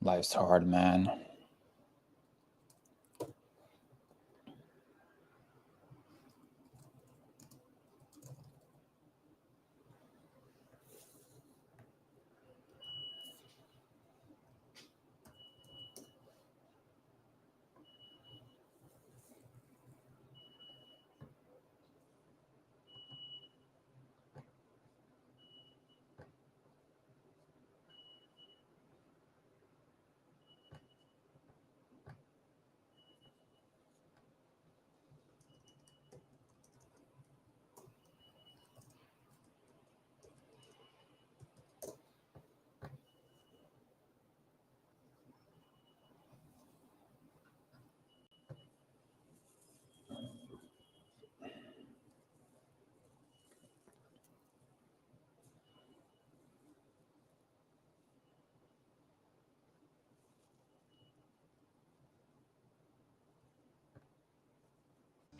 Life's hard, man.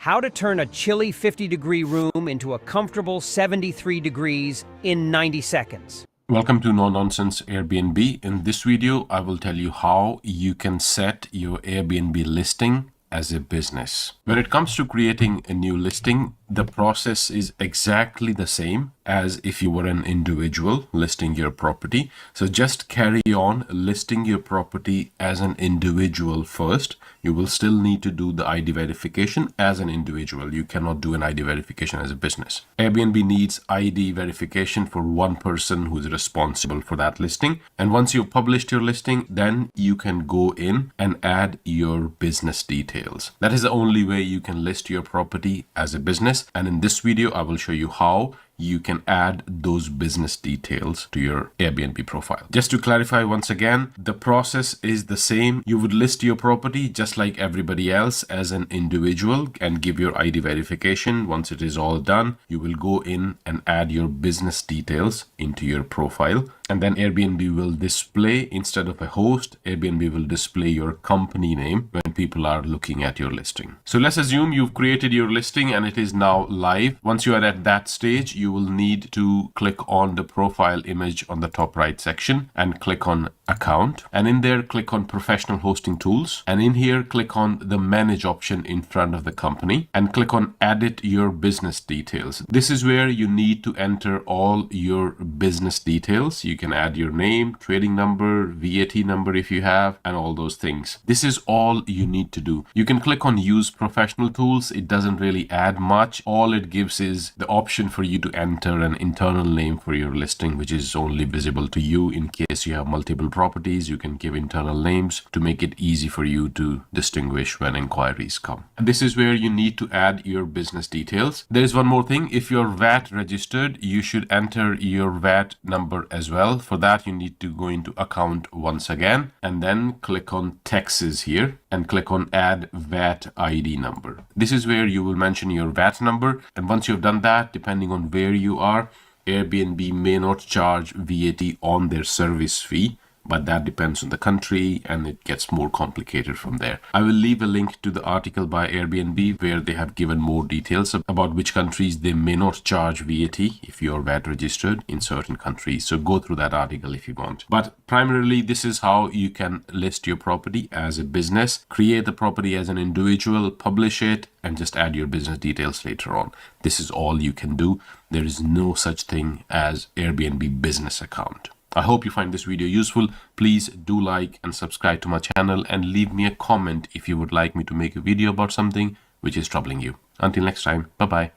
How to turn a chilly 50-degree room into a comfortable 73 degrees in 90 seconds. Welcome to No Nonsense Airbnb. In this video, I will tell you how you can set your Airbnb listing as a business. When it comes to creating a new listing, the process is exactly the same as if you were an individual listing your property. So just carry on listing your property as an individual first. You will still need to do the ID verification as an individual. You cannot do an ID verification as a business. Airbnb needs ID verification for one person who is responsible for that listing. And once you've published your listing, then you can go in and add your business details. That is the only way you can list your property as a business. And in this video, I will show you how you can add those business details to your Airbnb profile. Just to clarify once again, the process is the same. You would list your property just like everybody else as an individual and give your ID verification. Once it is all done, you will go in and add your business details into your profile. And then Airbnb will display, instead of a host, Airbnb will display your company name when people are looking at your listing. So let's assume you've created your listing and it is now live. Once you are at that stage, you will need to click on the profile image on the top right section and click on account. And in there, click on professional hosting tools. And in here, click on the manage option in front of the company and click on edit your business details. This is where you need to enter all your business details. You can add your name, trading number, VAT number if you have, and all those things. This is all you need to do. You can click on use professional tools. It doesn't really add much. All it gives is the option for you to enter an internal name for your listing, which is only visible to you. In case you have multiple properties, you can give internal names to make it easy for you to distinguish when inquiries come. And this is where you need to add your business details. There is one more thing. If you're VAT registered, you should enter your VAT number as well. For that, you need to go into account once again and then click on taxes here and click on add VAT ID number. This is where you will mention your VAT number. And once you've done that, depending on where you are, Airbnb may not charge VAT on their service fee, but that depends on the country and it gets more complicated from there. I will leave a link to the article by Airbnb where they have given more details about which countries they may not charge VAT if you're VAT registered in certain countries. So go through that article if you want. But primarily, this is how you can list your property as a business, create the property as an individual, publish it, and just add your business details later on. This is all you can do. There is no such thing as Airbnb business account. I hope you find this video useful. Please do like and subscribe to my channel and leave me a comment if you would like me to make a video about something which is troubling you. Until next time, bye-bye.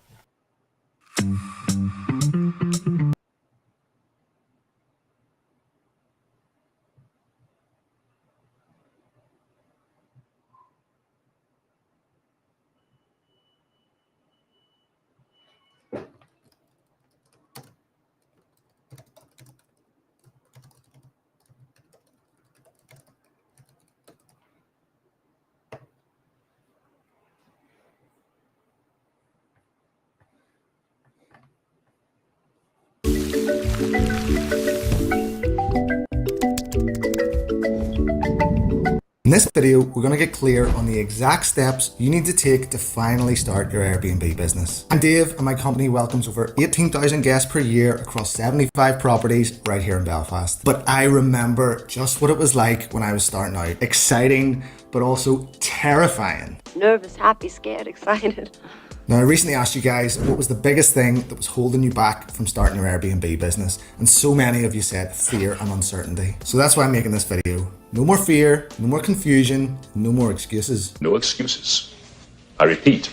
this video, we're going to get clear on the exact steps you need to take to finally start your Airbnb business. I'm Dave, and my company welcomes over 18,000 guests per year across 75 properties right here in Belfast. But I remember just what it was like when I was starting out. Exciting, but also terrifying. Nervous, happy, scared, excited. Now, I recently asked you guys what was the biggest thing that was holding you back from starting your Airbnb business, and so many of you said fear and uncertainty. So that's why I'm making this video. No more fear, no more confusion, no more excuses. No excuses. I repeat,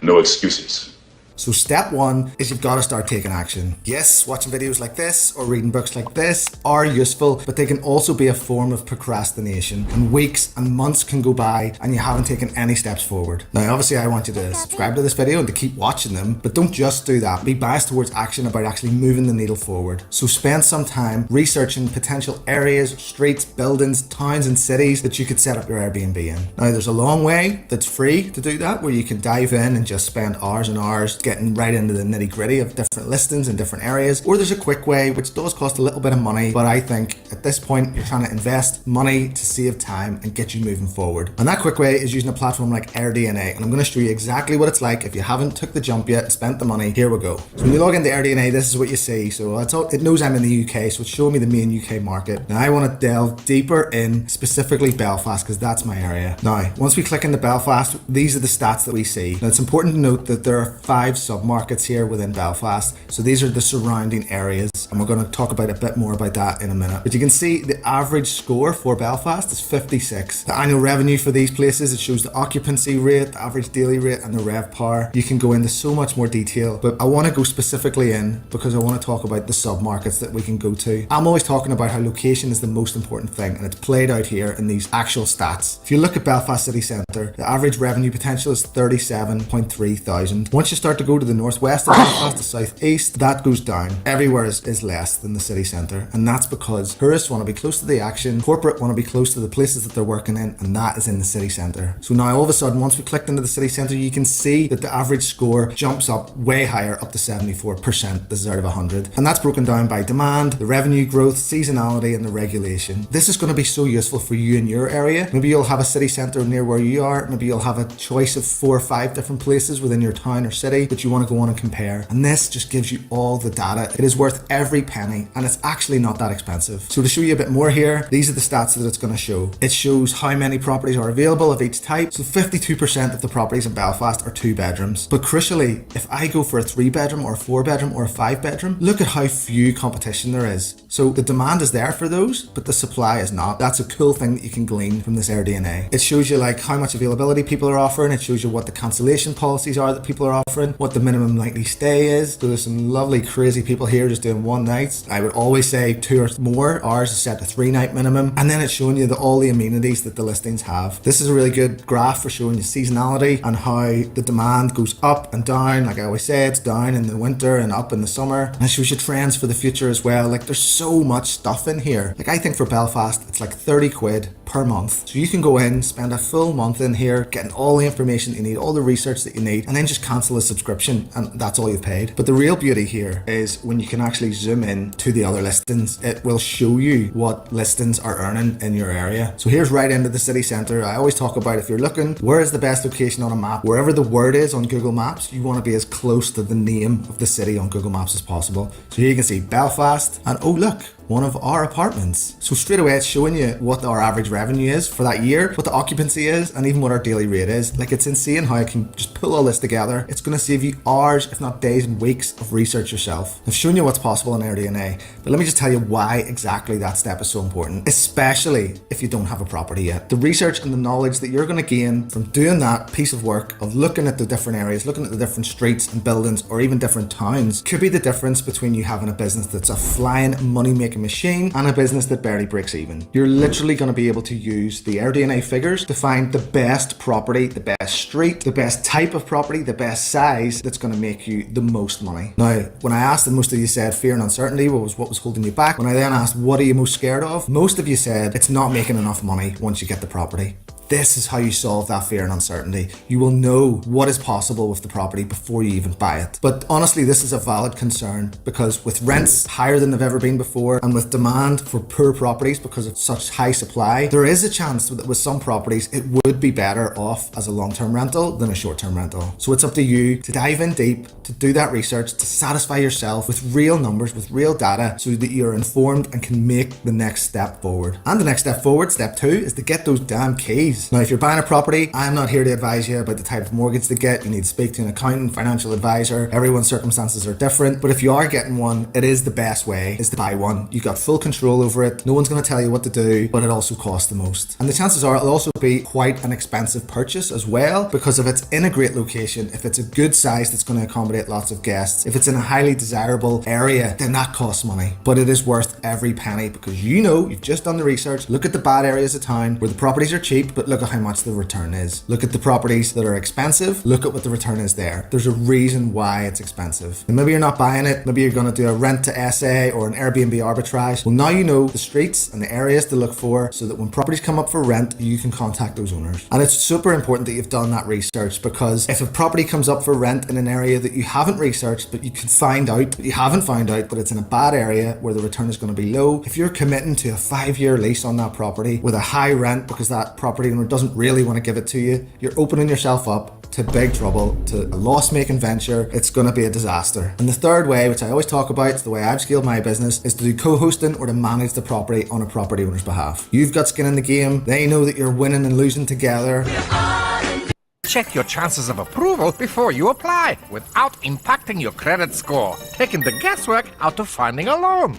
no excuses. So step one is you've got to start taking action. Yes, watching videos like this or reading books like this are useful, but they can also be a form of procrastination, and weeks and months can go by and you haven't taken any steps forward. Now, obviously I want you to subscribe to this video and to keep watching them, but don't just do that. Be biased towards action about actually moving the needle forward. So spend some time researching potential areas, streets, buildings, towns and cities that you could set up your Airbnb in. Now, there's a long way that's free to do that, where you can dive in and just spend hours and hours getting right into the nitty gritty of different listings in different areas. Or there's a quick way, which does cost a little bit of money, but I think at this point you're trying to invest money to save time and get you moving forward. And that quick way is using a platform like AirBNB, and I'm going to show you exactly what it's like if you haven't took the jump yet and spent the money. Here we go. So when you log into AirBNB, this is what you see. So it knows I'm in the UK, so it's showing me the main UK market. Now I want to delve deeper in specifically Belfast, because that's my area. Now, once we click into Belfast, these are the stats that we see. Now, it's important to note that there are 5 submarkets here within Belfast. So these are the surrounding areas, and we're going to talk about a bit more about that in a minute. But you can see the average score for Belfast is 56. The annual revenue for these places, it shows the occupancy rate, the average daily rate, and the RevPAR. You can go into so much more detail, but I want to go specifically in because I want to talk about the submarkets that we can go to. I'm always talking about how location is the most important thing, and it's played out here in these actual stats. If you look at Belfast city centre, the average revenue potential is 37.3 thousand. Once you start to go to the northwest of Belfast, the southeast, that goes down. Everywhere is less than the city centre, and that's because tourists want to be close to the action, corporate want to be close to the places that they're working in, and that is in the city centre. So now all of a sudden, once we clicked into the city centre, you can see that the average score jumps up way higher, up to 74%. This is out of 100, and that's broken down by demand, the revenue growth, seasonality, and the regulation. This is going to be so useful for you in your area. Maybe you'll have a city centre near where you are. Maybe you'll have a choice of 4 or 5 different places within your town or city that you want to go on and compare, and this just gives you all the data. It is worth every penny, and it's actually not that expensive. So to show you a bit more here, these are the stats that it's going to show. It shows how many properties are available of each type. So 52% of the properties in Belfast are 2 bedrooms, but crucially, if I go for a 3 bedroom or a 4 bedroom or a 5 bedroom, look at how few competition there is. So the demand is there for those, but the supply is not. That's a cool thing that you can glean from this AirBNB. It shows you like how much availability people are offering. It shows you what the cancellation policies are that people are offering, what the minimum nightly stay is. So there's some lovely crazy people here just doing 1 night. I would always say 2 or more. Ours is set to 3 night minimum, and then it's showing you all the amenities that the listings have. This is a really good graph for showing you seasonality and how the demand goes up and down. Like I always say, it's down in the winter and up in the summer, and it shows you trends for the future as well. Like there's so much stuff in here. Like I think for Belfast it's like 30 quid per month, so you can go in, spend a full month in here getting all the information that you need, all the research that you need, and then just cancel a subscription, and that's all you've paid. But the real beauty here is when you can actually zoom in to the other listings. It will show you what listings are earning in your area. So here's right into the city centre. I always talk about, if you're looking where is the best location on a map, wherever the word is on Google Maps, you want to be as close to the name of the city on Google Maps as possible. So here you can see Belfast, and oh look, one of our apartments. So straight away it's showing you what our average revenue is for that year, what the occupancy is, and even what our daily rate is. Like it's insane how I can just pull all this together. It's going to save you hours, if not days and weeks of research yourself. I've shown you what's possible in AirBNB, but let me just tell you why exactly that step is so important, especially if you don't have a property yet. The research and the knowledge that you're going to gain from doing that piece of work of looking at the different areas, looking at the different streets and buildings, or even different towns, could be the difference between you having a business that's a flying money-making machine and a business that barely breaks even. You're literally going to be able to use the AirBNB figures to find the best property, the best street, the best type of property, the best size that's going to make you the most money. Now, when I asked, and most of you said fear and uncertainty was what was holding you back. When I then asked, what are you most scared of? Most of you said it's not making enough money once you get the property. This is how you solve that fear and uncertainty. You will know what is possible with the property before you even buy it. But honestly, this is a valid concern because with rents higher than they've ever been before and with demand for poor properties because of such high supply, there is a chance that with some properties it would be better off as a long-term rental than a short-term rental. So it's up to you to dive in deep, to do that research, to satisfy yourself with real numbers, with real data, so that you're informed and can make the next step forward. And the next step forward, step 2, is to get those damn keys. Now, if you're buying a property, I'm not here to advise you about the type of mortgage to get. You need to speak to an accountant, financial advisor. Everyone's circumstances are different. But if you are getting one, it is the best way is to buy one. You've got full control over it. No one's going to tell you what to do, but it also costs the most. And the chances are it'll also be quite an expensive purchase as well, because if it's in a great location, if it's a good size that's going to accommodate lots of guests, if it's in a highly desirable area, then that costs money. But it is worth every penny because you know, you've just done the research. Look at the bad areas of town where the properties are cheap, but look at how much the return is. Look at the properties that are expensive. Look at what the return is there. There's a reason why it's expensive. And maybe you're not buying it. Maybe you're going to do a rent to SA or an Airbnb arbitrage. Well, now you know the streets and the areas to look for so that when properties come up for rent, you can contact those owners. And it's super important that you've done that research, because if a property comes up for rent in an area that you haven't researched, but you can find out, but you haven't found out that it's in a bad area where the return is going to be low, if you're committing to a 5-year lease on that property with a high rent because that property owner doesn't really want to give it to you, you're opening yourself up to big trouble, to a loss-making venture. It's going to be a disaster. And the third way, which I always talk about, it's the way I've scaled my business, is to do co-hosting or to manage the property on a property owner's behalf. You've got skin in the game. They know that you're winning and losing together. Check your chances of approval before you apply without impacting your credit score, taking the guesswork out of finding a loan.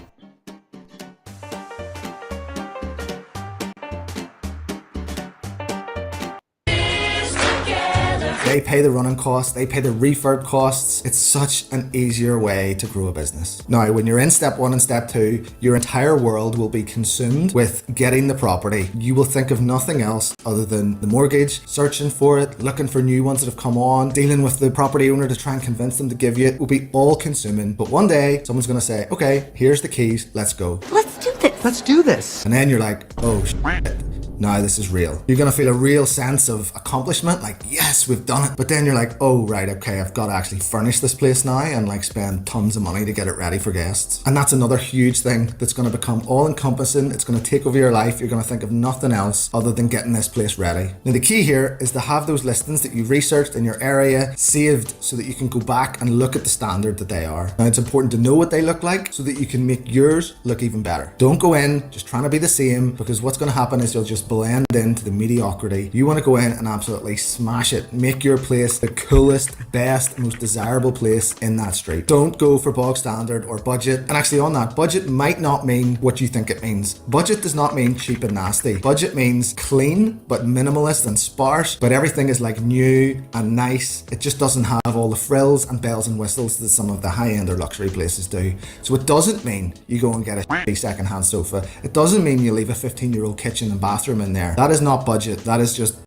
They pay the running costs, they pay the refurb costs. It's such an easier way to grow a business. Now, when you're in step 1 and step 2, your entire world will be consumed with getting the property. You will think of nothing else other than the mortgage, searching for it, looking for new ones that have come on, dealing with the property owner to try and convince them to give you it. It will be all consuming. But one day, someone's going to say, okay, here's the keys, let's go. Let's do this. Let's do this. And then you're like, oh shit. Now this is real. You're going to feel a real sense of accomplishment, like, yes, we've done it. But then you're like, oh, right, okay, I've got to actually furnish this place now and like spend tons of money to get it ready for guests. And that's another huge thing that's going to become all encompassing. It's going to take over your life. You're going to think of nothing else other than getting this place ready. Now, the key here is to have those listings that you've researched in your area saved so that you can go back and look at the standard that they are. Now, it's important to know what they look like so that you can make yours look even better. Don't go in just trying to be the same, because what's going to happen is you'll just blend into the mediocrity. You want to go in and absolutely smash it. Make your place the coolest, best, most desirable place in that street. Don't go for bog standard or budget. And actually on that, budget might not mean what you think it means. Budget does not mean cheap and nasty. Budget means clean, but minimalist and sparse, but everything is like new and nice. It just doesn't have all the frills and bells and whistles that some of the high-end or luxury places do. So it doesn't mean you go and get a shitty second-hand sofa. It doesn't mean you leave a 15-year-old kitchen and bathroom in there. That is not budget. That is just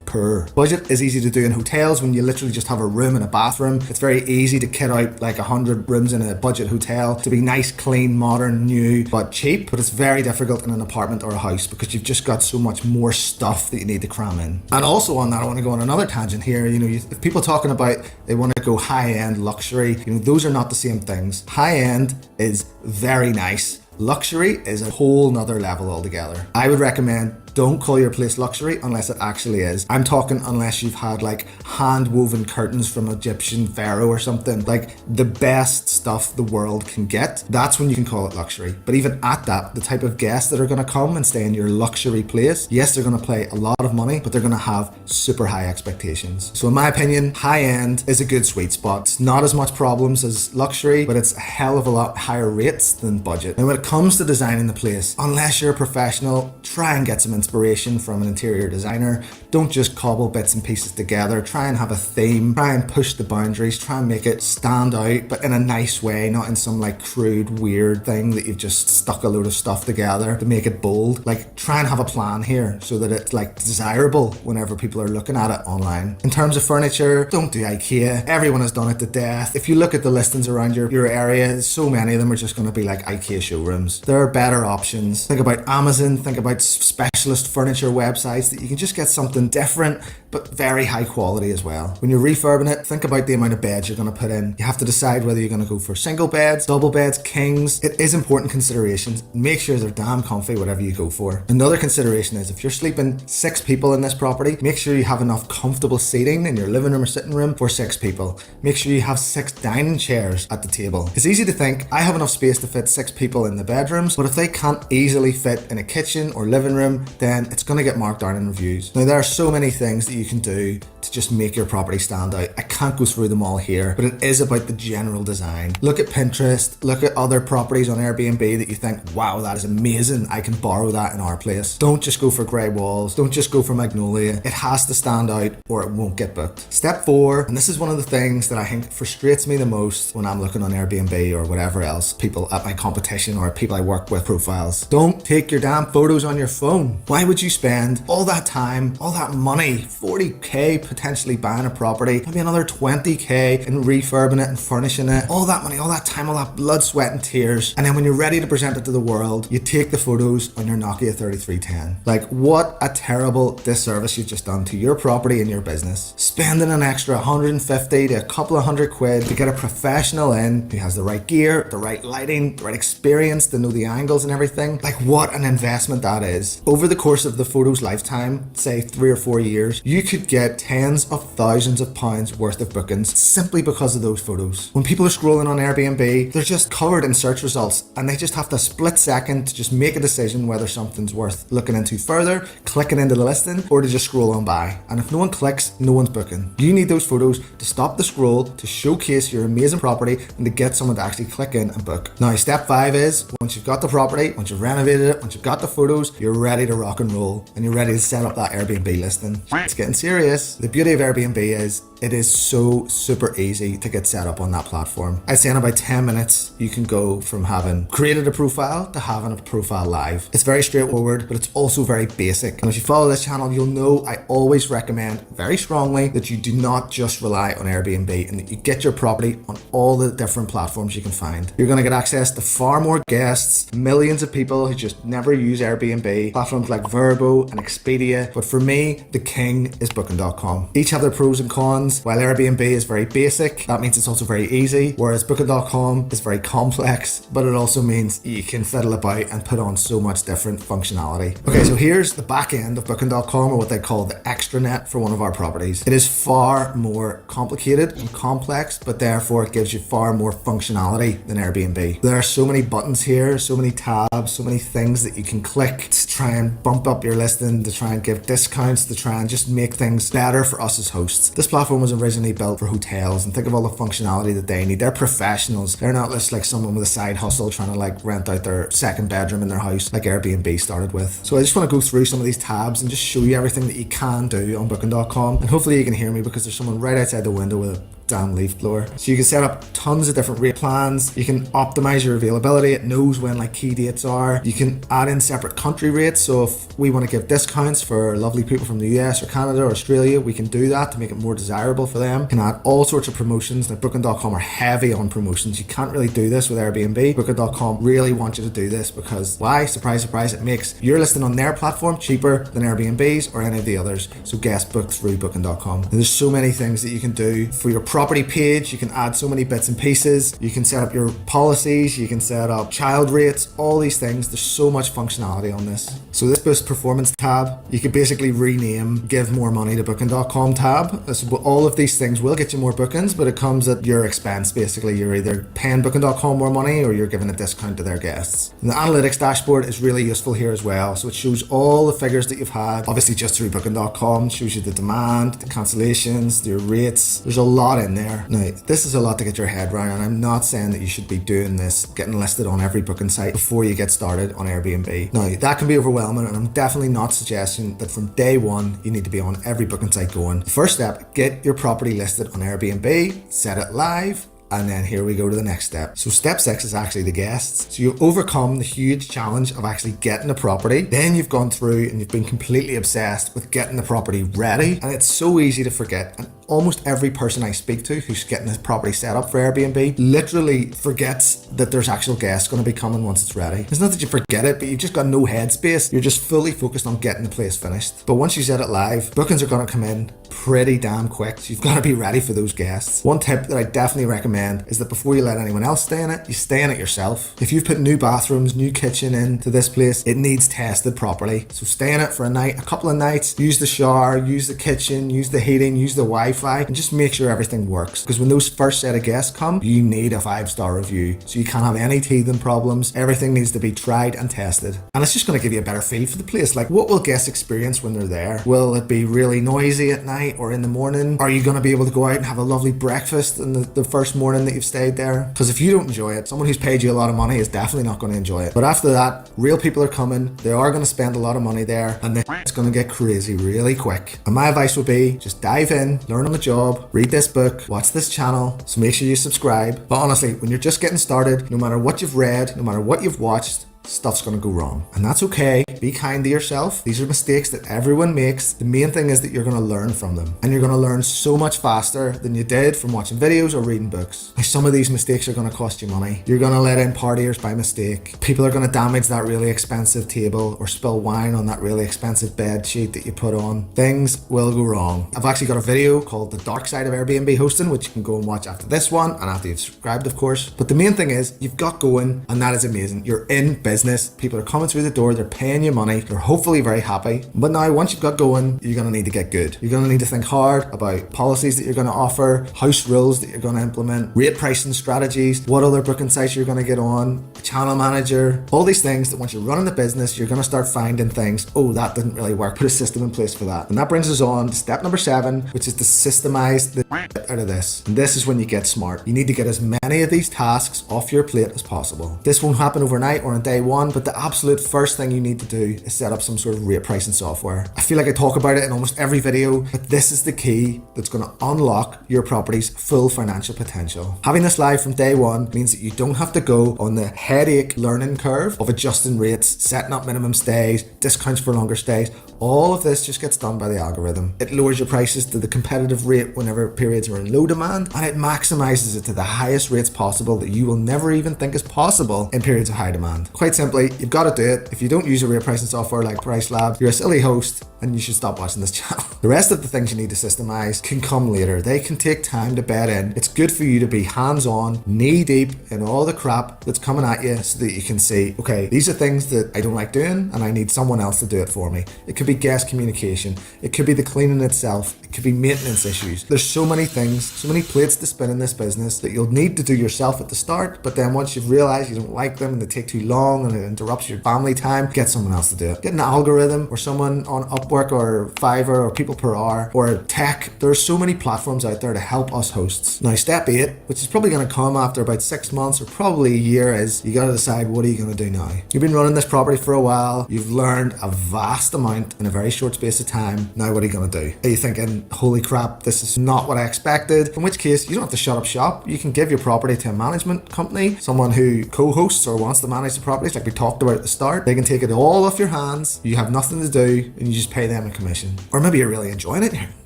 poor. Budget is easy to do in hotels when you literally just have a room and a bathroom. It's very easy to kit out like 100 rooms in a budget hotel to be nice, clean, modern, new, but cheap. But it's very difficult in an apartment or a house because you've just got so much more stuff that you need to cram in. And also on that, I want to go on another tangent here. You know, if people talking about they want to go high-end luxury, you know, those are not the same things. High-end is very nice. Luxury is a whole nother level altogether. I would recommend don't call your place luxury unless it actually is. I'm talking unless you've had like hand-woven curtains from Egyptian pharaoh or something, like the best stuff the world can get. That's when you can call it luxury. But even at that, the type of guests that are going to come and stay in your luxury place, yes, they're going to pay a lot of money, but they're going to have super high expectations. So in my opinion, high-end is a good sweet spot. It's not as much problems as luxury, but it's a hell of a lot higher rates than budget. And when it comes to designing the place, unless you're a professional, try and get some inspiration from an interior designer. Don't just cobble bits and pieces together. Try and have a theme. Try and push the boundaries. Try and make it stand out, but in a nice way, not in some like crude, weird thing that you've just stuck a load of stuff together to make it bold. Like, try and have a plan here so that it's like desirable whenever people are looking at it online. In terms of furniture, don't do IKEA. Everyone has done it to death. If you look at the listings around your area, so many of them are just going to be like IKEA showrooms. There are better options. Think about Amazon, think about specialist furniture websites that you can just get something different but very high quality as well. When you're refurbing it, think about the amount of beds you're going to put in. You have to decide whether you're going to go for single beds, double beds, kings. It is important considerations. Make sure they're damn comfy whatever you go for. Another consideration is if you're sleeping 6 people in this property, make sure you have enough comfortable seating in your living room or sitting room for 6 people. Make sure you have 6 dining chairs at the table. It's easy to think, I have enough space to fit 6 people in the bedrooms, but if they can't easily fit in a kitchen or living room, then it's going to get marked down in reviews. Now, there are so many things that you can do to just make your property stand out. I can't go through them all here, but it is about the general design. Look at Pinterest, look at other properties on Airbnb that you think, wow, that is amazing, I can borrow that in our place. Don't just go for grey walls, don't just go for magnolia. It has to stand out or it won't get booked. Step 4, and this is one of the things that I think frustrates me the most when I'm looking on Airbnb or whatever else, people at my competition or people I work with profiles. Don't take your damn photos on your phone. Why would you spend all that time, all that money, 40k potentially buying a property, maybe another 20k in refurbing it and furnishing it, all that money, all that time, all that blood, sweat and tears, and then when you're ready to present it to the world, you take the photos on your Nokia 3310. Like, what a terrible disservice you've just done to your property and your business. Spending an extra 150 to a couple of £100 to get a professional in who has the right gear, the right lighting, the right experience to know the angles and everything. Like, what an investment that is. Over the course of the photo's lifetime, say 3 or 4 years, you could get tens of thousands of pounds worth of bookings simply because of those photos. When people are scrolling on Airbnb, they're just covered in search results and they just have to split second to just make a decision whether something's worth looking into further, clicking into the listing, or to just scroll on by. And if no one clicks, no one's booking. You need those photos to stop the scroll, to showcase your amazing property, and to get someone to actually click in and book. Now, step 5 is, once you've got the property, once you've renovated it, once you've got the photos, you're ready to rock and roll and you're ready to set up that Airbnb listing. It's getting serious. The beauty of Airbnb is it is so super easy to get set up on that platform. I'd say in about 10 minutes, you can go from having created a profile to having a profile live. It's very straightforward, but it's also very basic. And if you follow this channel, you'll know I always recommend very strongly that you do not just rely on Airbnb and that you get your property on all the different platforms you can find. You're going to get access to far more guests, millions of people who just never use Airbnb, platforms like Verbo and Expedia. But for me, the king is Booking.com. Each have their pros and cons. While Airbnb is very basic, that means it's also very easy, whereas Booking.com is very complex, but it also means you can fiddle about and put on so much different functionality. Okay, so here's the back end of Booking.com, or what they call the extranet for one of our properties. It is far more complicated and complex, but therefore it gives you far more functionality than Airbnb. There are so many buttons here, so many tabs, so many things that you can click to try and bump up your listing, to try and give discounts, to try and just make things better for us as hosts. This platform was originally built for hotels, and think of all the functionality that they need. They're professionals. They're not just like someone with a side hustle trying to like rent out their second bedroom in their house like Airbnb started with. So I just want to go through some of these tabs and just show you everything that you can do on Booking.com, and hopefully you can hear me because there's someone right outside the window with a damn leaf blower. So you can set up tons of different rate plans. You can optimize your availability. It knows when like key dates are. You can add in separate country rates. So if we want to give discounts for lovely people from the US or Canada or Australia, we can do that to make it more desirable for them. You can add all sorts of promotions. Now Booking.com are heavy on promotions. You can't really do this with Airbnb. Booking.com really want you to do this because why? Surprise, surprise, it makes your listing on their platform cheaper than Airbnb's or any of the others. So guests book through Booking.com. And there's so many things that you can do for your property page. You can add so many bits and pieces. You can set up your policies. You can set up child rates, all these things. There's so much functionality on this. So this boost performance tab, you could basically rename give more money to Booking.com tab. So all of these things will get you more bookings, but it comes at your expense. Basically, you're either paying Booking.com more money or you're giving a discount to their guests. And the analytics dashboard is really useful here as well. So it shows all the figures that you've had, obviously just through Booking.com. It shows you the demand, the cancellations, your rates. There's a lot in there. Now, this is a lot to get your head around, and I'm not saying that you should be doing this, getting listed on every booking site before you get started on Airbnb. Now, that can be overwhelming, and I'm definitely not suggesting that from day one you need to be on every booking site going. The first step, get your property listed on Airbnb, set it live, and then here we go to the next step. So step 6 is actually the guests. So you've overcome the huge challenge of actually getting a property. Then you've gone through and you've been completely obsessed with getting the property ready. And it's so easy to forget. And almost every person I speak to who's getting this property set up for Airbnb literally forgets that there's actual guests going to be coming once it's ready. It's not that you forget it, but you've just got no headspace. You're just fully focused on getting the place finished. But once you set it live, bookings are going to come in pretty damn quick. So you've got to be ready for those guests. One tip that I definitely recommend is that before you let anyone else stay in it, you stay in it yourself. If you've put new bathrooms, new kitchen into this place, it needs tested properly. So stay in it for a night, a couple of nights, use the shower, use the kitchen, use the heating, use the Wi-Fi, and just make sure everything works. Because when those first set of guests come, you need a 5-star review. So you can't have any teething problems. Everything needs to be tried and tested. And it's just going to give you a better feel for the place. Like, what will guests experience when they're there? Will it be really noisy at night or in the morning? Are you going to be able to go out and have a lovely breakfast in the first morning that you've stayed there? Because if you don't enjoy it, someone who's paid you a lot of money is definitely not going to enjoy it. But after that, real people are coming, they are going to spend a lot of money there, and then it's going to get crazy really quick. And my advice would be just dive in, learn on the job, read this book, watch this channel, so make sure you subscribe. But honestly, when you're just getting started, no matter what you've read, no matter what you've watched, stuff's gonna go wrong, and that's okay. Be kind to yourself. These are mistakes that everyone makes. The main thing is that you're gonna learn from them, and you're gonna learn so much faster than you did from watching videos or reading books. Now, some of these mistakes are gonna cost you money. You're gonna let in partiers by mistake. People are gonna damage that really expensive table or spill wine on that really expensive bed sheet that you put on. Things will go wrong. I've actually got a video called The Dark Side of Airbnb Hosting, which you can go and watch after this one and after you've subscribed, of course. But the main thing is you've got going, and that is amazing. You're in business. People are coming through the door, they're paying you money, they're hopefully very happy. But now once you've got going, you're going to need to get good. You're going to need to think hard about policies that you're going to offer, house rules that you're going to implement, rate pricing strategies, what other booking sites you're going to get on, a channel manager, all these things that once you're running the business, you're going to start finding things, oh, that didn't really work. Put a system in place for that. And that brings us on to step number 7, which is to systemize the out of this. And this is when you get smart. You need to get as many of these tasks off your plate as possible. This won't happen overnight or on day one, but the absolute first thing you need to do is set up some sort of rate pricing software. I feel like I talk about it in almost every video, but this is the key that's going to unlock your property's full financial potential. Having this live from day one means that you don't have to go on the headache learning curve of adjusting rates, setting up minimum stays, discounts for longer stays. All of this just gets done by the algorithm. It lowers your prices to the competitive rate whenever periods are in low demand, and it maximizes it to the highest rates possible that you will never even think is possible in periods of high demand. Quite simply, you've got to do it. If you don't use a rate pricing software like PriceLab, you're a silly host and you should stop watching this channel. The rest of the things you need to systemize can come later. They can take time to bed in. It's good for you to be hands-on, knee-deep in all the crap that's coming at you so that you can see, okay, these are things that I don't like doing and I need someone else to do it for me. It could be guest communication. It could be the cleaning itself. It could be maintenance issues. There's so many things, so many plates to spin in this business that you'll need to do yourself at the start, but then once you've realized you don't like them and they take too long and it interrupts your family time, get someone else to do it. Get an algorithm or someone on Upwork or Fiverr or People Per Hour or tech. There's so many platforms out there to help us hosts. Now, step 8, which is probably going to come after about 6 months or probably a year, is you got to decide, what are you going to do now? You've been running this property for a while. You've learned a vast amount in a very short space of time. Now, what are you going to do? Are you thinking, holy crap, this is not what I expected? In which case, you don't have to shut up shop. You can give your property to a management company, someone who co-hosts or wants to manage the properties like we talked about at the start. They can take it all off your hands. You have nothing to do and you just pay them a commission. Or maybe you're really enjoying it.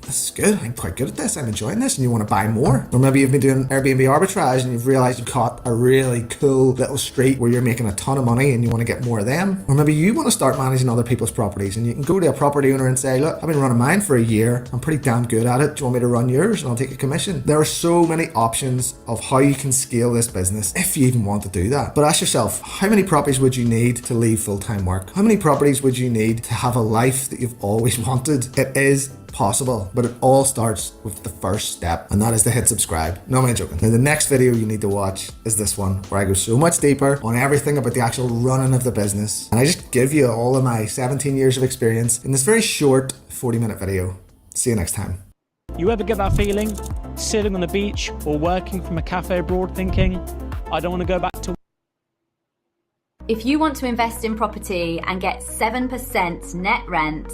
This is good. I'm quite good at this. I'm enjoying this, and you want to buy more. Or maybe you've been doing Airbnb arbitrage and you've realized you've caught a really cool little street where you're making a ton of money and you want to get more of them. Or maybe you want to start managing other people's properties and you can go to a property owner and say, look, I've been running mine for a year. I'm pretty damn good at it. Do you want me to run yours? And I'll take a commission. There are so many options of how you can scale this business if you even want to do that. But ask yourself, how many properties would you need to leave full-time work? How many properties would you need to have a life that you've always wanted? It is possible, but it all starts with the first step, and that is to hit subscribe. No, I'm joking. Now, the next video you need to watch is this one, where I go so much deeper on everything about the actual running of the business, and I just give you all of my 17 years of experience in this very short 40-minute video. See you next time. You ever get that feeling sitting on the beach or working from a cafe abroad thinking, I don't want to go back to. If you want to invest in property and get 7% net rent,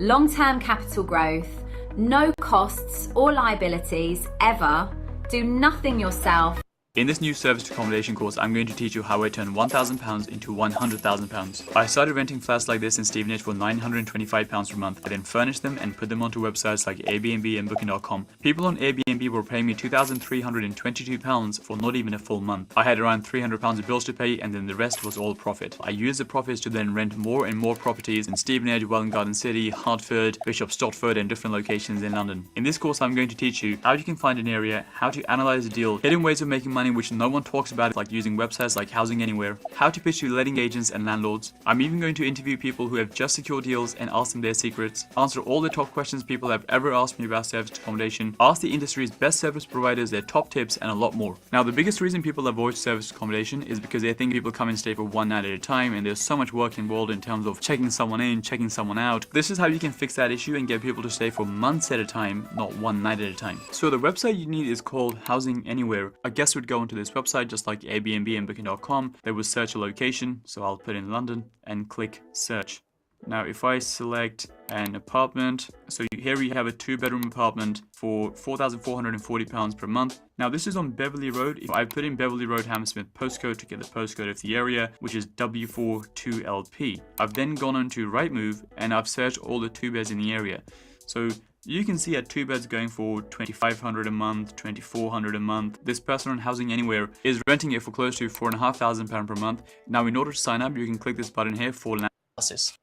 long-term capital growth, no costs or liabilities ever, do nothing yourself. In this new serviced accommodation course, I'm going to teach you how I turn £1,000 into £100,000. I started renting flats like this in Stevenage for £925 per month. I then furnished them and put them onto websites like AirBNB and Booking.com. People on AirBNB were paying me £2,322 for not even a full month. I had around £300 of bills to pay, and then the rest was all profit. I used the profits to then rent more and more properties in Stevenage, Welwyn Garden City, Hertford, Bishop Stortford, and different locations in London. In this course, I'm going to teach you how you can find an area, how to analyze a deal, hidden ways of making money which no one talks about, like using websites like Housing Anywhere, how to pitch to letting agents and landlords. I'm even going to interview people who have just secured deals and ask them their secrets, answer all the top questions people have ever asked me about serviced accommodation, ask the industry's best service providers their top tips, and a lot more. Now, the biggest reason people avoid serviced accommodation is because they think people come and stay for one night at a time, and there's so much work involved in terms of checking someone in, checking someone out. This is how you can fix that issue and get people to stay for months at a time, not one night at a time. So the website you need is called Housing Anywhere. A guest would go onto this website just like AirBNB and Booking.com. They would search a location, so I'll put in London and click search. Now if I select an apartment, so here we have a 2-bedroom apartment for £4,440 per month. Now this is on Beverley Road. If I put in Beverley Road, Hammersmith postcode to get the postcode of the area, which is W42LP. I've then gone on to Rightmove and I've searched all the 2 beds in the area. So you can see at 2 beds going for £2,500 a month, £2,400 a month. This person on Housing Anywhere is renting it for close to £4,500 per month. Now in order to sign up, you can click this button here for analysis.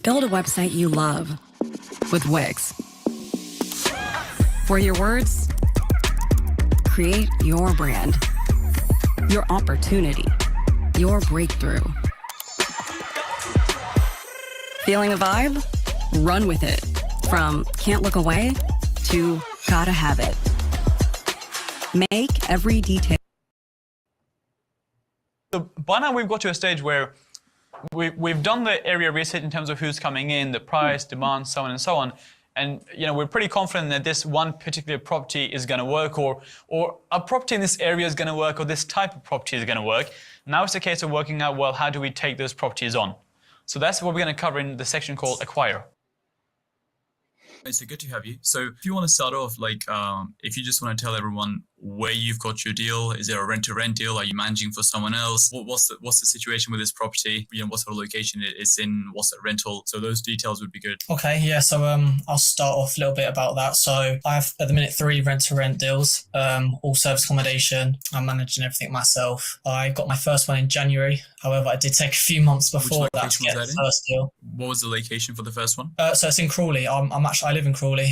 Build a website you love with Wix. For your words, create your brand, your opportunity, your breakthrough. Feeling a vibe? Run with it. From can't look away to gotta have it. Make every detail. So by now we've got to a stage where we've done the area research in terms of who's coming in, the price, demand, so on and so on. And we're pretty confident that this one particular property is going to work, or a property in this area is going to work, or this type of property is going to work. Now it's a case of working out, well, how do we take those properties on? So that's what we're going to cover in the section called Acquire. It's good to have you. So if you want to start off, if you just want to tell everyone where you've got your deal, is there a rent-to-rent deal? Are you managing for someone else? What's the situation with this property? What sort of location it's in? What's the rental? So those details would be good. Okay, yeah. So I'll start off a little bit about that. So I have at the minute 3 rent-to-rent deals, all service accommodation. I'm managing everything myself. I got my first one in January. However, I did take a few months before that to get the first deal. What was the location for the first one? So it's in Crawley. I live in Crawley.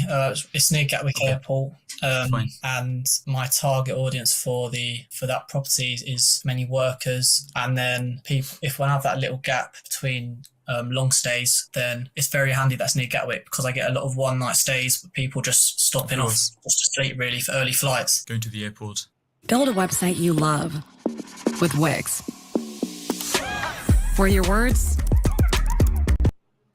It's near Gatwick Airport. And my target audience for that property is many workers, and then people. If I have that little gap between long stays, then it's very handy that's near Gatwick, because I get a lot of one-night stays with people just stopping off just to sleep, really, for early flights. Going to the airport. Build a website you love with Wix. For your words,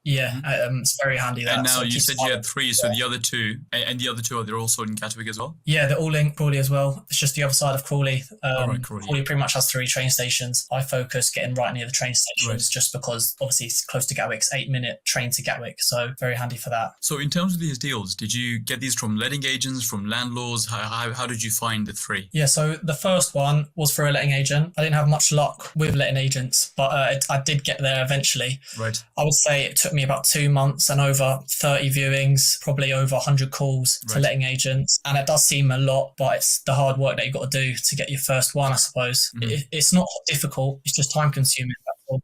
yeah, it's very handy. And now you said you had 3, so the other 2, and the other 2 they're also in Gatwick as well? Yeah, they're all in Crawley as well. It's just the other side of Crawley. Crawley. Crawley pretty much has 3 train stations. I focus getting right near the train stations just because obviously it's close to Gatwick. It's 8-minute train to Gatwick, so very handy for that. So in terms of these deals, did you get these from letting agents, from landlords? How did you find the 3? Yeah, so the first one was for a letting agent. I didn't have much luck with letting agents, but I did get there eventually. Right. I would say it took me about 2 months and over 30 viewings, probably over 100 calls to letting agents. And it does seem a lot, but it's the hard work that you've got to do to get your first one, I suppose. It's not difficult, it's just time consuming.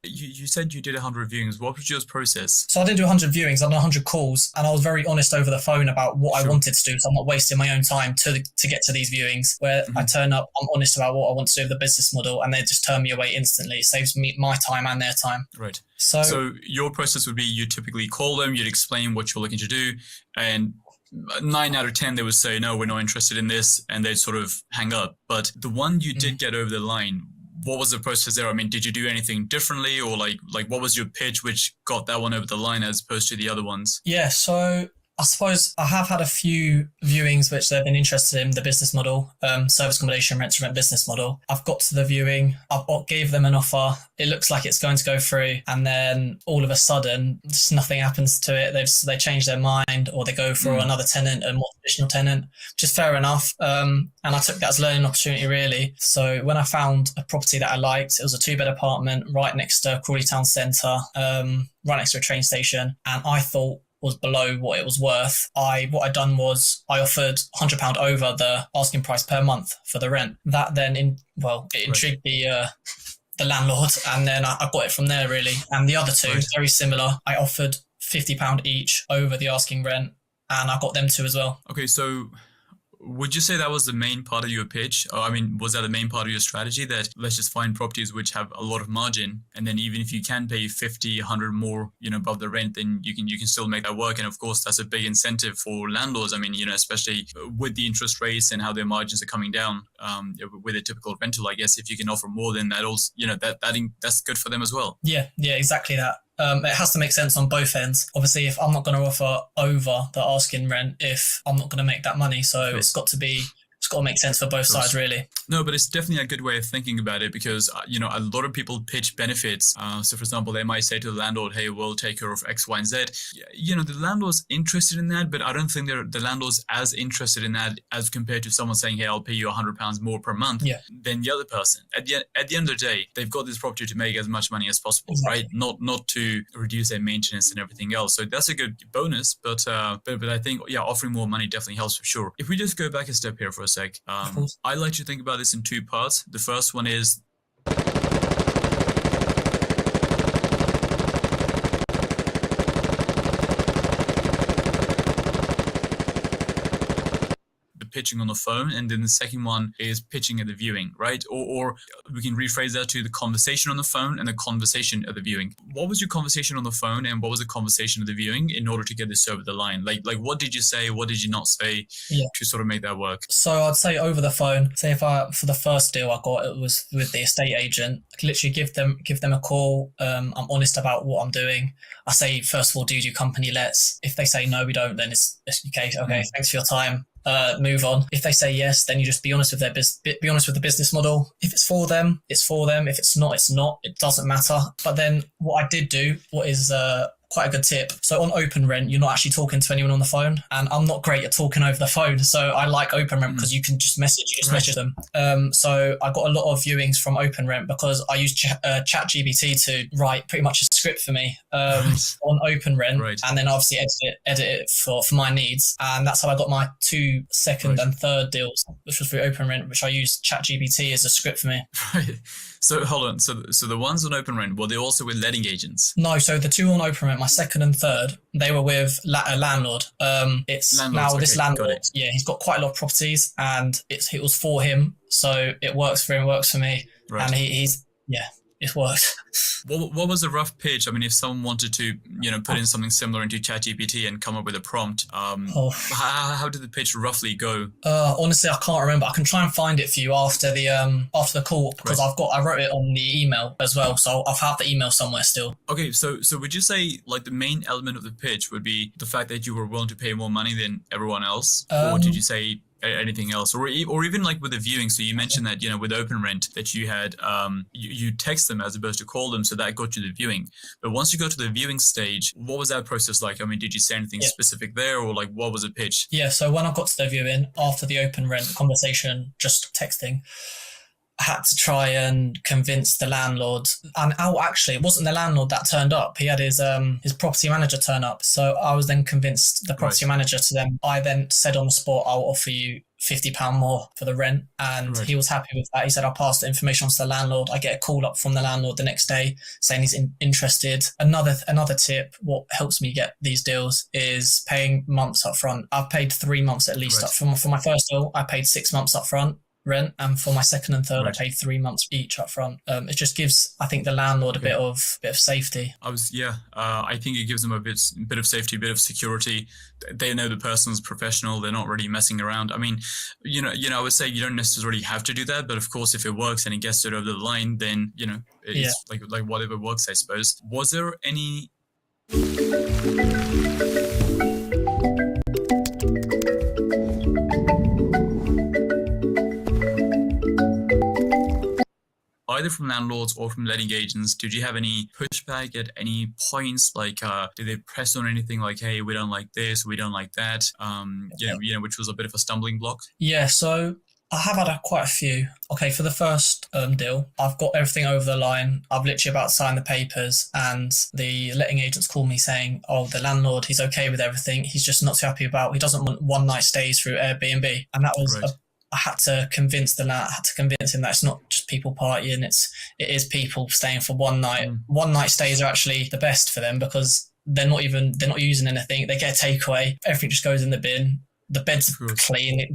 You said you did 100 viewings. What was your process? So I didn't do 100 viewings, I did 100 calls, and I was very honest over the phone about what I wanted to do, so I'm not wasting my own time to get to these viewings, where I turn up, I'm honest about what I want to do with the business model, and they just turn me away instantly. It saves me my time and their time. Right. So your process would be you typically call them, you'd explain what you're looking to do, and 9 out of 10 they would say, no, we're not interested in this, and they'd sort of hang up. But the one you did get over the line, what was the process there? I mean, did you do anything differently, or like what was your pitch which got that one over the line as opposed to the other ones? Yeah, so I suppose I have had a few viewings which they've been interested in the business model, service accommodation, rent to rent business model. I've got to the viewing, gave them an offer. It looks like it's going to go through, and then all of a sudden, just nothing happens to it. They change their mind, or they go for another tenant, a more traditional tenant, which is fair enough. And I took that as a learning opportunity, really. So when I found a property that I liked, it was a 2-bed apartment right next to Crawley Town Centre, right next to a train station, and I thought was below what it was worth. What I'd done was I offered £100 over the asking price per month for the rent. That then, it intrigued the landlord, and then I got it from there, really. And the other two, very similar. I offered £50 each over the asking rent, and I got them two as well. Okay, so would you say that was the main part of your pitch? Or, I mean, was that the main part of your strategy, that let's just find properties which have a lot of margin, and then even if you can pay 50, 100 more, above the rent, then you can still make that work. And of course, that's a big incentive for landlords. I mean, especially with the interest rates and how their margins are coming down, with a typical rental, I guess if you can offer more, then that also, that's good for them as well. Yeah, exactly that. It has to make sense on both ends. Obviously, if I'm not going to offer over the asking rent, if I'm not going to make that money, so it's got to make sense for both sides, really. No, but it's definitely a good way of thinking about it, because, a lot of people pitch benefits. So, for example, they might say to the landlord, hey, we'll take care of X, Y, and Z. The landlord's interested in that, but I don't think the landlord's as interested in that as compared to someone saying, hey, I'll pay you £100 more per month than the other person. At the end of the day, they've got this property to make as much money as possible, right? Not to reduce their maintenance and everything else. So that's a good bonus, but I think, offering more money definitely helps for sure. If we just go back a step here for a sec, I like to think about this in two parts. The first one is pitching on the phone, and then the second one is pitching at the viewing, right? Or we can rephrase that to the conversation on the phone and the conversation at the viewing. What was your conversation on the phone, and what was the conversation at the viewing in order to get this over the line? Like what did you say? What did you not say to sort of make that work? So I'd say over the phone. Say for the first deal I got, it was with the estate agent. I could literally give them a call. I'm honest about what I'm doing. I say, first of all, do you do company lets? If they say no, we don't, then it's okay. Thanks for your time. Move on. If they say yes, then you just be honest with be honest with the business model. If it's for them, it's for them. If it's not, it's not. It doesn't matter. But then what I did do, what is quite a good tip. So on open rent, you're not actually talking to anyone on the phone, and I'm not great at talking over the phone. So I like open rent because you can just message them. So I got a lot of viewings from open rent because I used ChatGPT to write pretty much a script for me on open rent, and then obviously edit it for my needs. And that's how I got my 2 second and third deals, which was through open rent, which I used ChatGPT as a script for me. Right. So hold on. So the ones on open rent, were they also with letting agents? No. So the 2 on open rent, my second and third, they were with a landlord. It's landlords, now this landlord. Yeah, he's got quite a lot of properties, and it was for him. So it works for him, works for me, and he's it worked. What was the rough pitch? I mean, if someone wanted to, put in something similar into ChatGPT and come up with a prompt, how did the pitch roughly go? Honestly, I can't remember. I can try and find it for you after the call, because I wrote it on the email as well, so I'll have the email somewhere still. Okay, so would you say like the main element of the pitch would be the fact that you were willing to pay more money than everyone else, or did you say anything else, or even like with the viewing? So you mentioned that with open rent that you had you text them as opposed to call them, so that got you the viewing. But once you go to the viewing stage, what was that process like? I mean, did you say anything specific there, or like what was the pitch? Yeah, so when I got to the viewing after the open rent conversation, just texting, I had to try and convince the landlord. And actually, it wasn't the landlord that turned up. He had his property manager turn up. So I was then convinced the property manager to them. I then said on the spot, I'll offer you £50 more for the rent. And he was happy with that. He said, I'll pass the information on to the landlord. I get a call up from the landlord the next day saying he's interested. Another tip, what helps me get these deals is paying months up front. I've paid 3 months at least up front. For my first deal, I paid 6 months up front rent, and for my second and third I paid 3 months each up front. It just gives, I think, the landlord a bit of safety. I think it gives them a bit of safety, a bit of security. They know the person's professional, they're not really messing around. I mean, I would say you don't necessarily have to do that, but of course if it works and it gets it over the line, then it's like whatever works, I suppose. Was there any either from landlords or from letting agents, did you have any pushback at any points? Like, did they press on anything like, hey, we don't like this, we don't like that, which was a bit of a stumbling block? Yeah, so I have had quite a few. Okay, for the first deal, I've got everything over the line. I've literally about to sign the papers, and the letting agents call me saying, oh, the landlord, he's okay with everything. He's just not too happy he doesn't want one night stays through Airbnb. And that was, I had to convince him that it's not just people partying, it is people staying for one night. One night stays are actually the best for them because they're not using anything. They get a takeaway. Everything just goes in the bin. The bed's clean.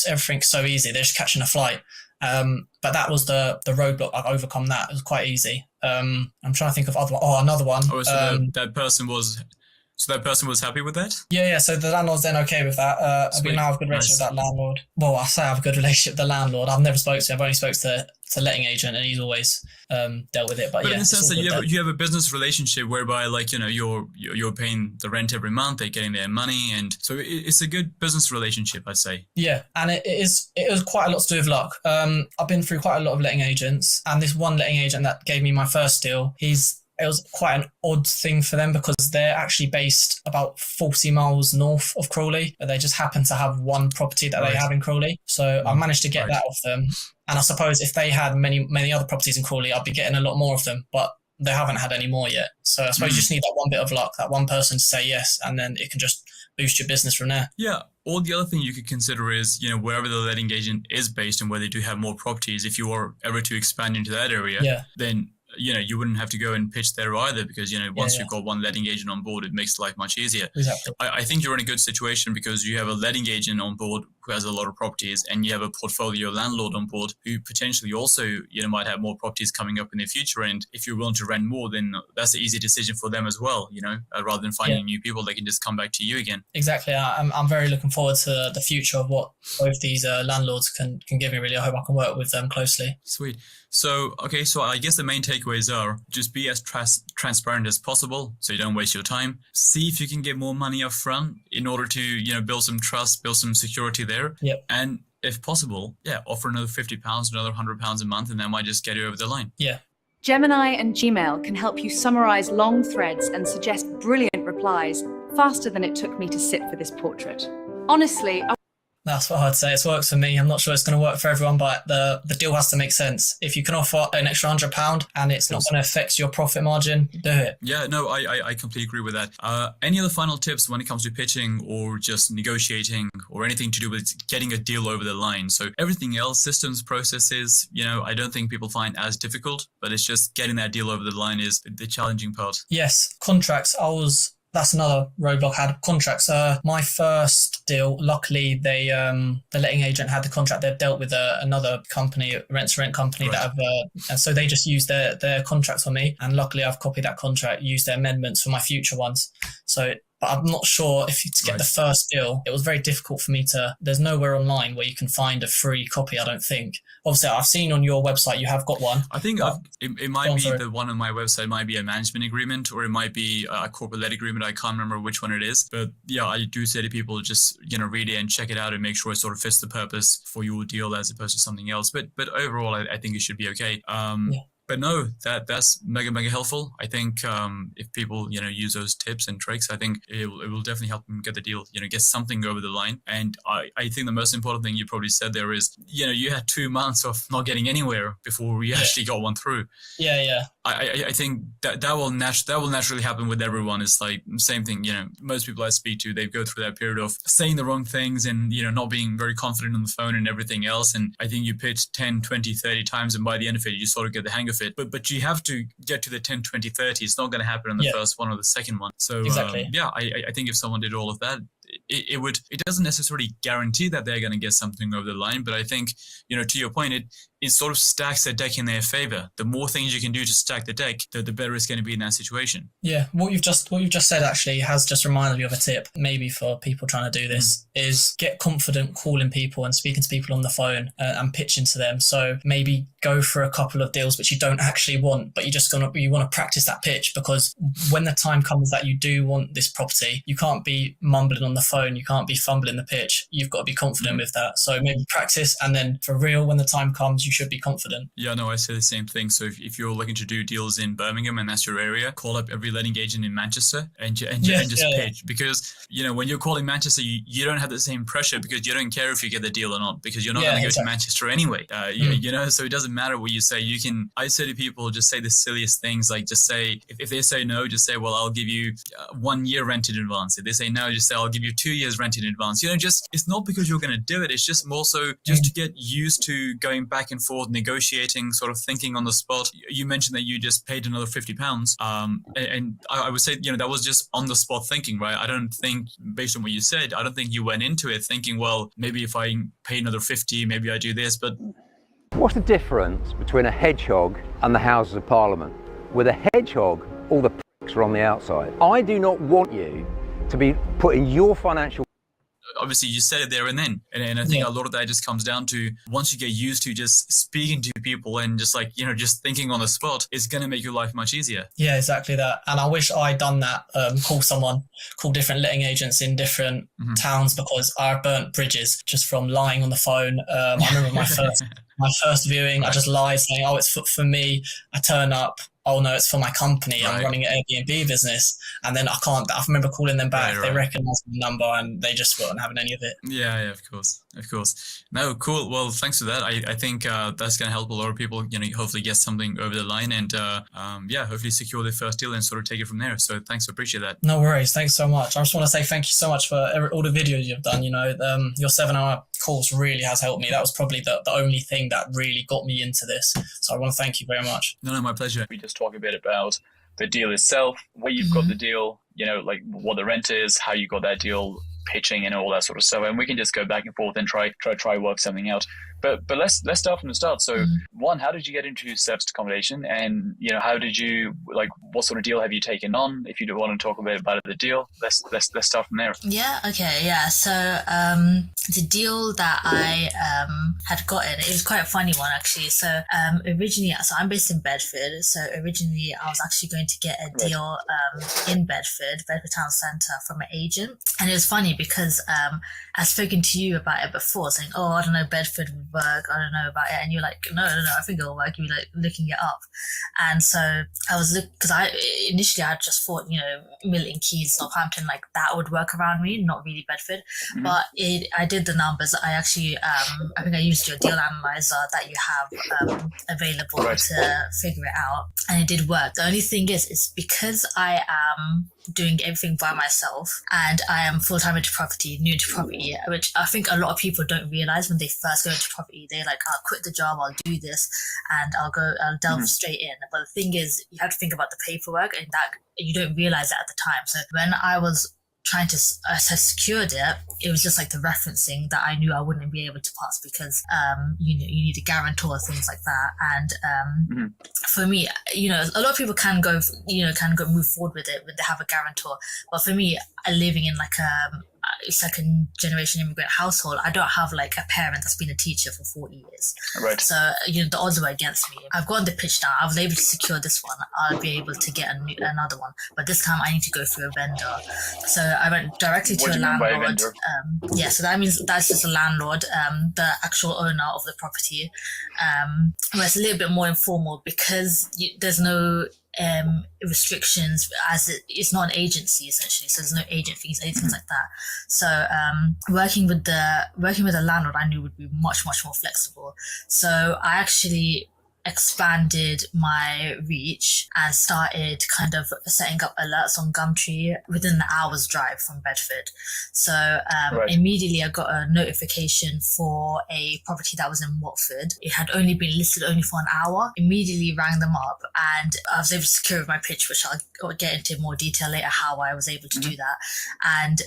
Everything's so easy. They're just catching a flight. But that was the roadblock. I've overcome that. It was quite easy. I'm trying to think of another one. Oh, so that person was happy with that? Yeah. So the landlord's then okay with that. We now have a good relationship with that landlord. Well, I say I have a good relationship with the landlord. I've never spoken to him. I've only spoken to the letting agent, and he's always dealt with it. But yeah, in the sense that you have a business relationship whereby, like, you're paying the rent every month, they're getting their money, and so it's a good business relationship, I'd say. Yeah, and it was quite a lot to do with luck. I've been through quite a lot of letting agents, and this one letting agent that gave me my first deal, it was quite an odd thing for them because they're actually based about 40 miles north of Crawley. They just happen to have one property that they have in Crawley. So I managed to get that off them. And I suppose if they had many other properties in Crawley, I'd be getting a lot more of them. But they haven't had any more yet. So I suppose you just need that one bit of luck, that one person to say yes, and then it can just boost your business from there. Yeah. Or the other thing you could consider is, wherever the letting agent is based and where they do have more properties, if you are ever to expand into that area, then you wouldn't have to go and pitch there either because, once you've got one letting agent on board, it makes life much easier. Exactly. I think you're in a good situation because you have a letting agent on board who has a lot of properties, and you have a portfolio landlord on board who potentially also, might have more properties coming up in the future. And if you're willing to rent more, then that's an easy decision for them as well, rather than finding new people, they can just come back to you again. Exactly. I'm very looking forward to the future of what both these landlords can give me, really. I hope I can work with them closely. Sweet. So I guess the main takeaways are just be as transparent as possible so you don't waste your time. See if you can get more money up front in order to, build some trust, build some security there. Yep. And if possible, offer another £50, another £100 a month, and that might just get you over the line. Yeah. Gemini and Gmail can help you summarize long threads and suggest brilliant replies faster than it took me to sit for this portrait. Honestly, That's what I'd say. It's worked for me. I'm not sure it's going to work for everyone, but the deal has to make sense. If you can offer an extra £100 and it's not going to affect your profit margin, do it. Yeah, no, I completely agree with that. Any other final tips when it comes to pitching or just negotiating or anything to do with getting a deal over the line? So everything else, systems, processes, I don't think people find as difficult, but it's just getting that deal over the line is the challenging part. Yes, contracts. That's another roadblock. I had contracts. My first deal, luckily, the letting agent had the contract. They've dealt with another company, rent company, that have, and so they just used their contracts on me. And luckily, I've copied that contract, used their amendments for my future ones. So, but I'm not sure to get the first deal. It was very difficult for me there's nowhere online where you can find a free copy, I don't think. Obviously, I've seen on your website you have got one. I think it might be the one on my website might be a management agreement, or it might be a corporate let agreement. I can't remember which one it is. But yeah, I do say to people, just read it and check it out and make sure it sort of fits the purpose for your deal as opposed to something else. But overall, I think it should be okay. But no, that's mega helpful. I think if people use those tips and tricks, I think it will definitely help them get the deal, get something over the line. And I think the most important thing you probably said there is you had 2 months of not getting anywhere before you actually got one through. Yeah. I think that will naturally happen with everyone. It's like same thing. Most people I speak to, they go through that period of saying the wrong things and not being very confident on the phone and everything else. And I think you pitch 10, 20, 30 times, and by the end of it, you sort of get the hang of it. But you have to get to the 10, 20, 30. It's not going to happen on the first one or the second one. So exactly. I think if someone did all of that, it doesn't necessarily guarantee that they're going to get something over the line, but I think to your point, it sort of stacks the deck in their favor. The more things you can do to stack the deck, the better it's going to be in that situation. Yeah, what you've just said actually has just reminded me of a tip, maybe for people trying to do this, is get confident calling people and speaking to people on the phone and pitching to them. So maybe go for a couple of deals which you don't actually want, but you want to practice that pitch, because when the time comes that you do want this property, you can't be mumbling on the phone, you can't be fumbling the pitch. You've got to be confident with that. So maybe practice, and then for real, when the time comes, you should be confident. Yeah, no, I say the same thing. So if you're looking to do deals in Birmingham and that's your area, call up every letting agent in Manchester and just pitch. Because, when you're calling Manchester, you don't have the same pressure because you don't care if you get the deal or not, because you're not going to go to Manchester anyway. So it doesn't matter what you say. I say to people, just say the silliest things, like just say, if they say no, just say, well, I'll give you 1 year rent in advance. If they say no, just say, I'll give you 2 years rent in advance. It's not because you're going to do it. It's just more so just to get used to going back and forth, negotiating, sort of thinking on the spot. You mentioned that you just paid another £50. And I would say, that was just on the spot thinking, right? I don't think, based on what you said, I don't think you went into it thinking, well, maybe if I pay another 50, maybe I do this. But what's the difference between a hedgehog and the Houses of Parliament? With a hedgehog, all the pricks are on the outside. I do not want you to be putting your financial... Obviously, you said it there and then. And I think a lot of that just comes down to, once you get used to just speaking to people and just just thinking on the spot, it's going to make your life much easier. Yeah, exactly that. And I wish I'd done that, call different letting agents in different towns, because I burnt bridges just from lying on the phone. I remember my first viewing, I just lied saying, oh, it's for me. I turn up, oh no, it's for my company. I'm running an Airbnb business. And then I remember calling them back. They recognized the number and they just weren't having any of it. Yeah, of course. No, cool. Well, thanks for that. I think that's going to help a lot of people, hopefully get something over the line and, hopefully secure their first deal and sort of take it from there. So thanks, I appreciate that. No worries. Thanks so much. I just want to say thank you so much for all the videos you've done. Your 7-hour course really has helped me. That was probably the only thing that really got me into this. So I want to thank you very much. No, my pleasure. We just talk a bit about the deal itself, where you've got the deal, like what the rent is, how you got that deal, pitching and all that sort of stuff. And we can just go back and forth and try work something out. But let's start from the start. So one, how did you get into serviced accommodation? And how did you, what sort of deal have you taken on? If you do want to talk a bit about the deal, let's start from there. Yeah, okay, yeah. So the deal that I had gotten, it was quite a funny one actually. So originally, I'm based in Bedford. So originally I was actually going to get a deal in Bedford Town Centre, from an agent. And it was funny because I've spoken to you about it before, saying, oh, I don't know, Bedford would work, I don't know about it. And you're like, no, I think it'll work. You were looking it up. And so I was because initially I just thought, Milton Keynes, Southampton, that would work around me, not really Bedford. But I did the numbers. I actually, I think I used your deal analyzer that you have available to figure it out. And it did work. The only thing is, it's because I am doing everything by myself and I am full-time into property, new to property, which I think a lot of people don't realize when they first go into property. They're like, I'll quit the job, I'll do this, and I'll delve straight in. But the thing is, you have to think about the paperwork, and that you don't realize that at the time. So when I was trying to secured it was just the referencing that I knew I wouldn't be able to pass, because you need a guarantor, things like that. And for me, a lot of people can go move forward with it when they have a guarantor, but for me, living in a second generation immigrant household, I don't have a parent that's been a teacher for 40 years. Right. So the odds were against me. I've gotten the pitch down. I was able to secure this one. I'll be able to get another one, but this time I need to go through a vendor. So I went directly to a landlord. So that means that's just a landlord, the actual owner of the property. Where it's a little bit more informal, because there's no restrictions, as it's not an agency essentially, so there's no agent fees, anything like that. So working with the landlord, I knew would be much more flexible. So I actually expanded my reach and started kind of setting up alerts on Gumtree within the hour's drive from Bedford. So immediately I got a notification for a property that was in Watford. It had only been listed for an hour. Immediately rang them up and I was able to secure my pitch, which I'll get into more detail later how I was able to do that. And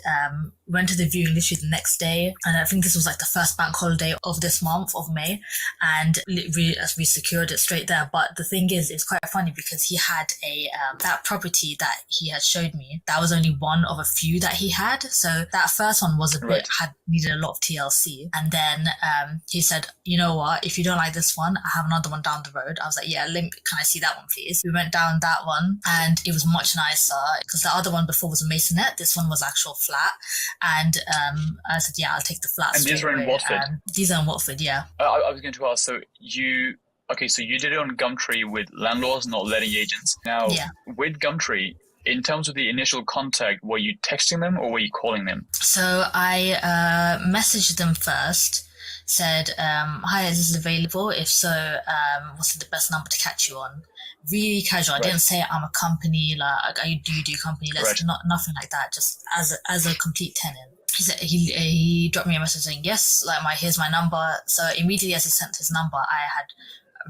went to the viewing literally the next day. And I think this was the first bank holiday of this month of May. And we secured download it straight there. But the thing is, it's quite funny because he had a that property that he had showed me. That was only one of a few that he had. So that first one was a bit had needed a lot of TLC. And then he said, you know what? If you don't like this one, I have another one down the road. I was like, yeah, can I see that one, please? We went down that one, and it was much nicer because the other one before was a masonette. This one was actual flat, and I said, yeah, I'll take the flat. And these were in Watford. These are in Watford, yeah. I was going to ask. So you did it on Gumtree with landlords, not letting agents. Now, with Gumtree, in terms of the initial contact, were you texting them or were you calling them? So I messaged them first, said, hi, is this available? If so, what's the best number to catch you on? Really casual. I didn't say I'm a company, like, do you do company list? Nothing like that, just as a complete tenant. He said he dropped me a message saying, yes, like here's my number. So immediately as he sent his number, I had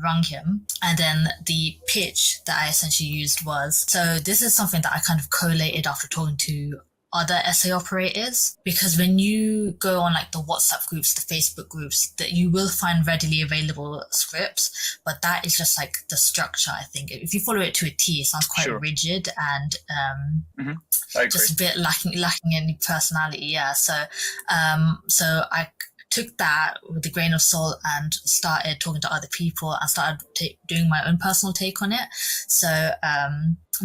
rung him, and then the pitch that I essentially used was, so this is something that I kind of collated after talking to other SA operators, because when you go on like the WhatsApp groups, the Facebook groups, that you will find readily available scripts, but that is just like the structure. I think if you follow it to a T, it sounds quite rigid and just a bit lacking any personality. Yeah, so I took that with a grain of salt and started talking to other people and started doing my own personal take on it. So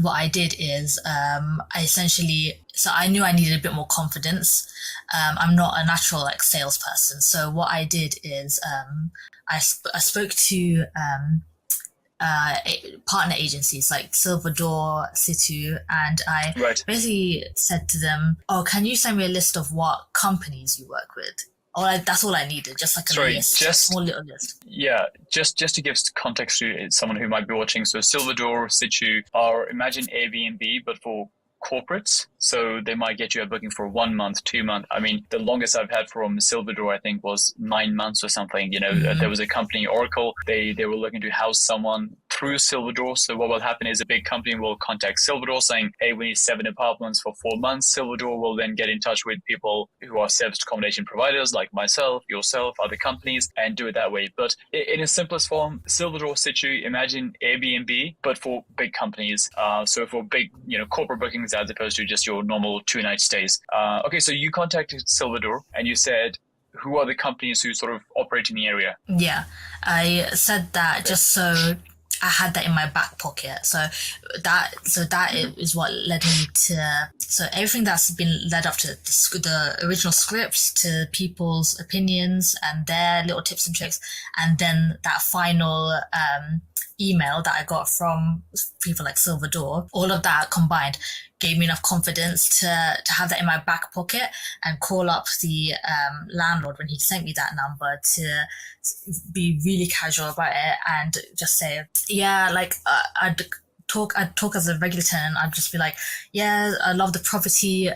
what I did is I knew I needed a bit more confidence. I'm not a natural like salesperson. So what I did is I spoke to partner agencies like Silver Door, Situ, and I basically said to them, oh, can you send me a list of what companies you work with? That's all I needed, just like a list, a small little list. Yeah, just to give context to someone who might be watching. So Silver Door, Situ are, imagine AirBNB, but for corporates. So they might get you a booking for 1 month, 2 months. I mean, the longest I've had from Silver Door, I think, was 9 months or something. You know, there was a company, Oracle, they were looking to house someone through Silver Door. So what will happen is a big company will contact Silver Door saying, hey, we need 7 apartments for 4 months. Silver Door will then get in touch with people who are service accommodation providers like myself, yourself, other companies, and do it that way. But in its simplest form, Silver Door, Situ, imagine Airbnb, but for big companies. So for big, corporate bookings as opposed to just your normal 2-night stays. Okay, so you contacted Silver Door and you said, who are the companies who sort of operate in the area? Yeah, I said that just so I had that in my back pocket. So that is what led me to. So everything that's been led up to the original scripts, to people's opinions and their little tips and tricks, and then that final email that I got from people like Silver Door, all of that combined gave me enough confidence to have that in my back pocket and call up the landlord when he sent me that number to be really casual about it and just say, yeah, like I'd talk as a regular tenant. I'd just be like, yeah, I love the property.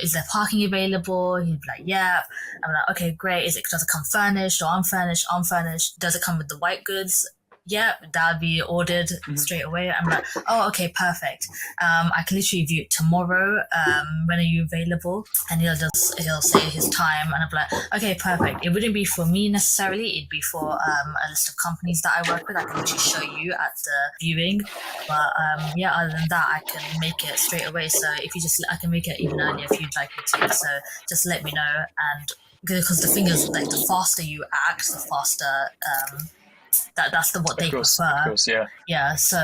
Is there parking available? He'd be like, yeah. I'm like, okay, great. Does it come furnished or unfurnished? Unfurnished. Does it come with the white goods? Yeah, that'll be ordered straight away. I'm like, oh, okay, perfect. I can literally view it tomorrow. When are you available? And he'll say his time, and I'm like, okay, perfect. It wouldn't be for me necessarily. It'd be for a list of companies that I work with. I can literally show you at the viewing. But yeah, other than that, I can make it straight away. So I can make it even earlier if you'd like me to. So just let me know. And because the thing is, like, the faster you act, the faster. That's what they prefer. Of course, yeah. Yeah. So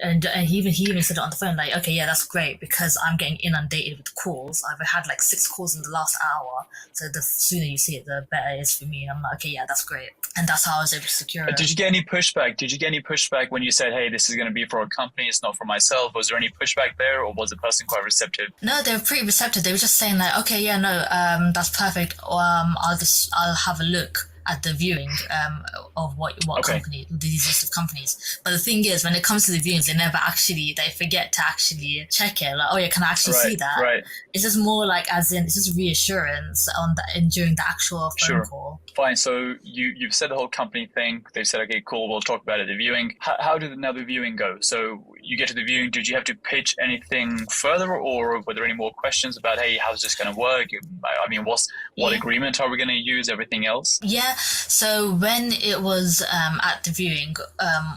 and he even said it on the phone, like, okay, yeah, that's great, because I'm getting inundated with calls. I've had like 6 calls in the last hour. So the sooner you see it, the better it is for me. I'm like, okay, yeah, that's great. And that's how I was able to secure it. Did you get any pushback when you said, hey, this is going to be for a company, it's not for myself? Was there any pushback there, or was the person quite receptive? No, they were pretty receptive. They were just saying like, okay, yeah, no, that's perfect. I'll have a look at the viewing of what company, these list of companies. But the thing is, when it comes to the viewings, they forget to actually check it. Like, oh yeah, can I actually see that? Right. It's just more like, as in, it's just reassurance during the actual phone call. Fine. So you've said the whole company thing. They said, okay, cool, we'll talk about it at the viewing. How did the viewing go? So you get to the viewing, did you have to pitch anything further, or were there any more questions about, hey, how's this going to work? I mean, what agreement are we going to use? Everything else? Yeah. So when it was at the viewing,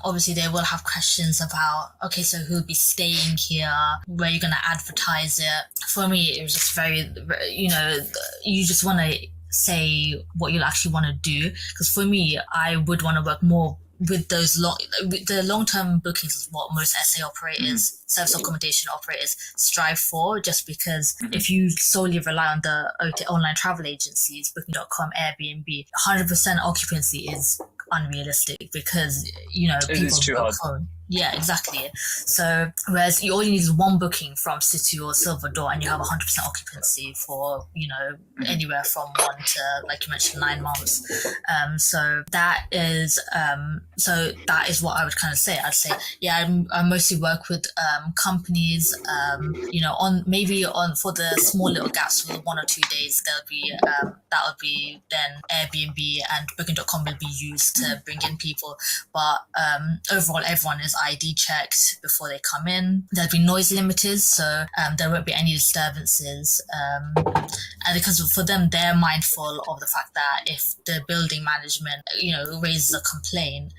obviously they will have questions about, okay, so who'll be staying here, where you're going to advertise it. For me, it was just very, you just want to say what you'll actually want to do. Because for me, I would want to work more with those long-term bookings is what most SA operators, service accommodation operators strive for, just because if you solely rely on the online travel agencies, booking.com, Airbnb, 100% occupancy is unrealistic because, people it's too hard. home. Yeah, exactly. So whereas all you need is one booking from City or Silver Door and you have 100% occupancy for, anywhere from 1 to, like you mentioned, 9 months. So that is what I would kind of say. I'd say, I mostly work with companies, for the small little gaps for the 1 or 2 days, there'll be, that would be then Airbnb and booking.com will be used to bring in people. But overall, everyone is ID checked before they come in. There'll be noise limiters, so there won't be any disturbances. And because for them, they're mindful of the fact that if the building management, raises a complaint,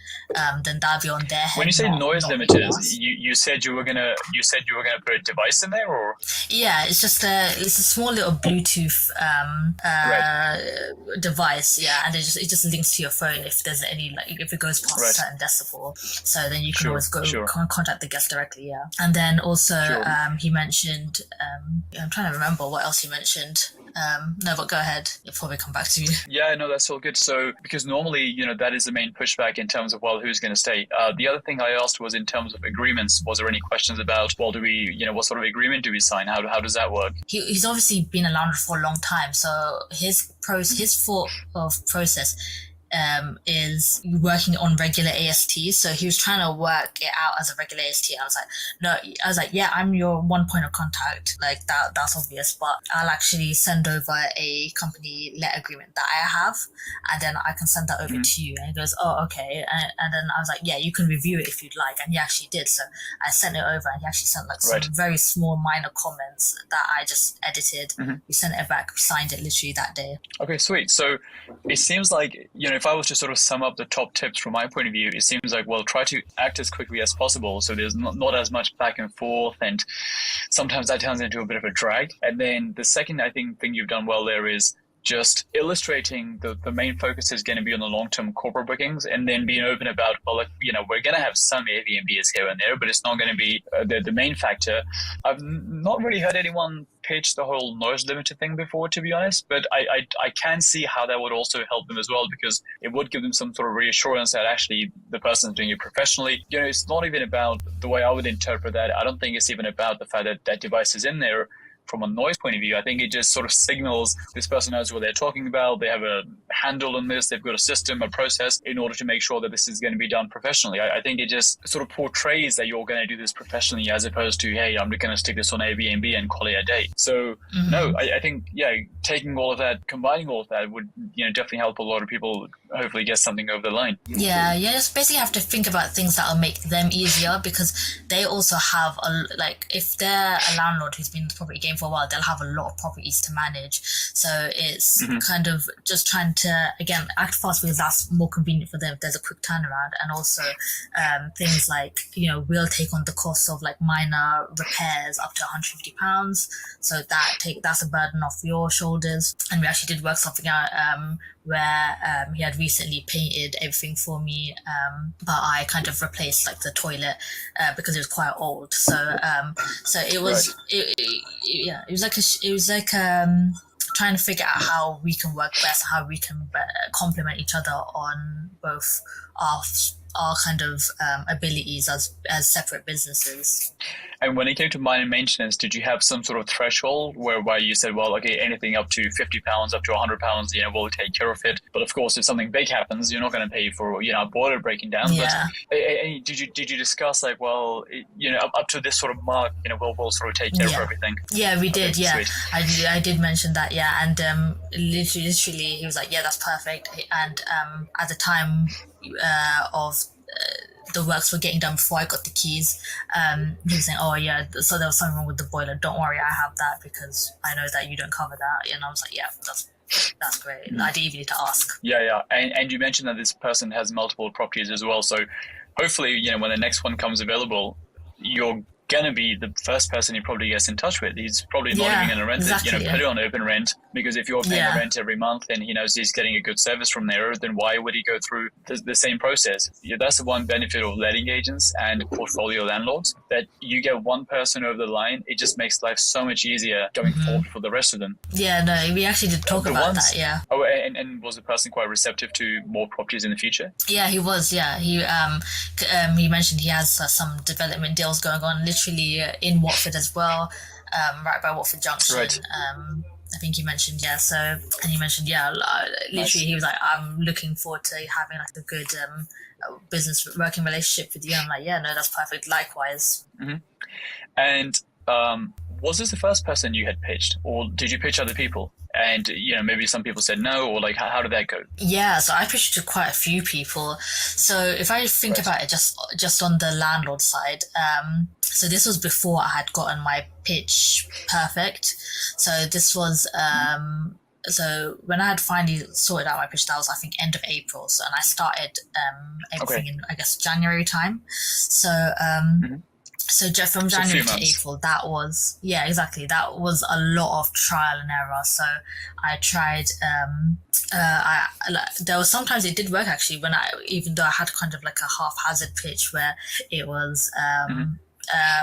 then that'll be on their head. When you say noise limiters, you said you were gonna put a device in there, or? Yeah, it's just it's a small little Bluetooth device. Yeah, and it just links to your phone if there's any if it goes past a certain decibel. So then you can always go contact the guest directly. Yeah, and then also he mentioned I'm trying to remember what else he mentioned. No, but go ahead before we come back to you. Yeah, no, that's all good. So, because normally, that is the main pushback in terms of, well, who's going to stay. The other thing I asked was in terms of agreements. Was there any questions about, well, do we, what sort of agreement do we sign? How does that work? He's obviously been a landlord for a long time, so his thought of process is working on regular ASTs. So he was trying to work it out as a regular AST. I was like, yeah, I'm your one point of contact. Like that's obvious, but I'll actually send over a company let agreement that I have, and then I can send that over to you. And he goes, oh, okay. And then I was like, yeah, you can review it if you'd like. And he actually did. So I sent it over, and he actually sent some very small minor comments that I just edited. We sent it back, we signed it literally that day. Okay, sweet. So it seems like, if I was to sort of sum up the top tips from my point of view, it seems like, well, try to act as quickly as possible so there's not as much back and forth, and sometimes that turns into a bit of a drag. And then the second, I think, thing you've done well there is just illustrating the main focus is going to be on the long-term corporate bookings, and then being open about, well, we're going to have some Airbnbs here and there, but it's not going to be the main factor. I've not really heard anyone pitch the whole noise limiter thing before, to be honest, but I can see how that would also help them as well, because it would give them some sort of reassurance that actually the person's doing it professionally. It's not even about the way I would interpret that. I don't think it's even about the fact that that device is in there. From a noise point of view, I think it just sort of signals this person knows what they're talking about. They have a handle on this. They've got a system, a process in order to make sure that this is going to be done professionally. I think it just sort of portrays that you're going to do this professionally, as opposed to, hey, I'm going to stick this on Airbnb and call it a day. So no, I think, taking all of that, combining all of that would, definitely help a lot of people hopefully get something over the line. Yeah, you just basically have to think about things that will make them easier, because they also have if they're a landlord who's been in the property game for a while, they'll have a lot of properties to manage. So it's kind of just trying to, again, act fast, because that's more convenient for them if there's a quick turnaround. And also things like, we'll take on the cost of minor repairs up to £150. So that's a burden off your shoulders. And we actually did work something out where he had recently painted everything for me, but I kind of replaced the toilet because it was quite old. So it was it was like trying to figure out how we can work best, how we can complement each other on both our kind of abilities as separate businesses. And when it came to minor maintenance, did you have some sort of threshold whereby you said, well, okay, anything up to £50, up to £100, we'll take care of it. But of course, if something big happens, you're not going to pay for, a boiler breaking down. Yeah. But did you discuss up to this sort of mark, we'll sort of take care of everything? Yeah, we did. Okay, yeah, sweet. I did mention that. Yeah, and literally, he was like, yeah, that's perfect. And at the time of the works were getting done before I got the keys. He was saying, "Oh yeah, so there was something wrong with the boiler. Don't worry, I have that because I know that you don't cover that." And I was like, "Yeah, that's great. I didn't even need to ask." Yeah. And you mentioned that this person has multiple properties as well. So hopefully, when the next one comes available, you're going to be the first person he probably gets in touch with. He's probably not even going to rent it, put it on open rent, because if you're paying a rent every month and he knows he's getting a good service from there, then why would he go through the same process? That's the one benefit of letting agents and portfolio landlords, that you get one person over the line. It just makes life so much easier going forward for the rest of them. Yeah, no, we actually did talk about that, yeah. Oh, and was the person quite receptive to more properties in the future? Yeah, he was, yeah. He mentioned he has some development deals going on literally in Watford as well, right by Watford Junction. Right. I think he mentioned, literally he was like, "I'm looking forward to having like a good business working relationship with you." I'm like, "Yeah, no, that's perfect. Likewise." Mm-hmm. And was this the first person you had pitched, or did you pitch other people? And maybe some people said no, or like how did that go? Yeah, so I pitched to quite a few people. So if I think about it, just on the landlord side, so this was before I had gotten my pitch perfect. So this was so when I had finally sorted out my pitch, that was I think end of April. So and I started everything in I guess January time. So So from January to April, that was that was a lot of trial and error. So I tried. There was sometimes it did work actually when even though I had kind of like a haphazard pitch where it was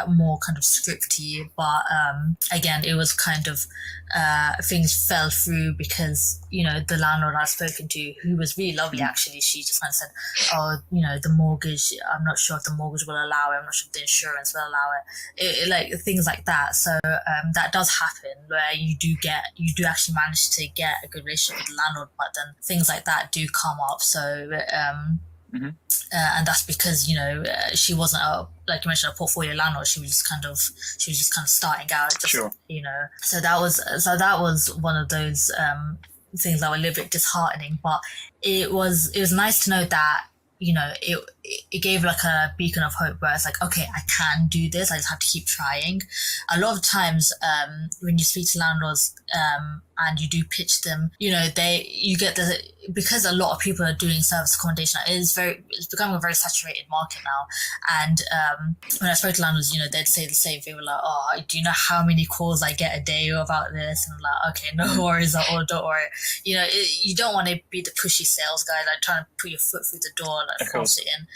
more kind of scripty, but again it was kind of things fell through because the landlord I've spoken to, who was really lovely actually, she just kind of said, "Oh, the mortgage, I'm not sure if the mortgage will allow it, I'm not sure if the insurance will allow it, like things like that." So that does happen where you do actually manage to get a good relationship with the landlord, but then things like that do come up. So and that's because she wasn't like you mentioned a portfolio landlord. She was just kind of starting out. Sure. So that was one of those things that were a little bit disheartening. But it was nice to know that it gave like a beacon of hope where it's like, okay, I can do this. I just have to keep trying. A lot of times when you speak to landlords and you do pitch them, because a lot of people are doing service accommodation, it's becoming a very saturated market now. And when I spoke to landlords, they'd say the same thing. We're like, "Oh, do you know how many calls I get a day about this?" And I'm like, "Okay, no worries at all, don't worry." You don't want to be the pushy sales guy, like trying to put your foot through the door, like force it in.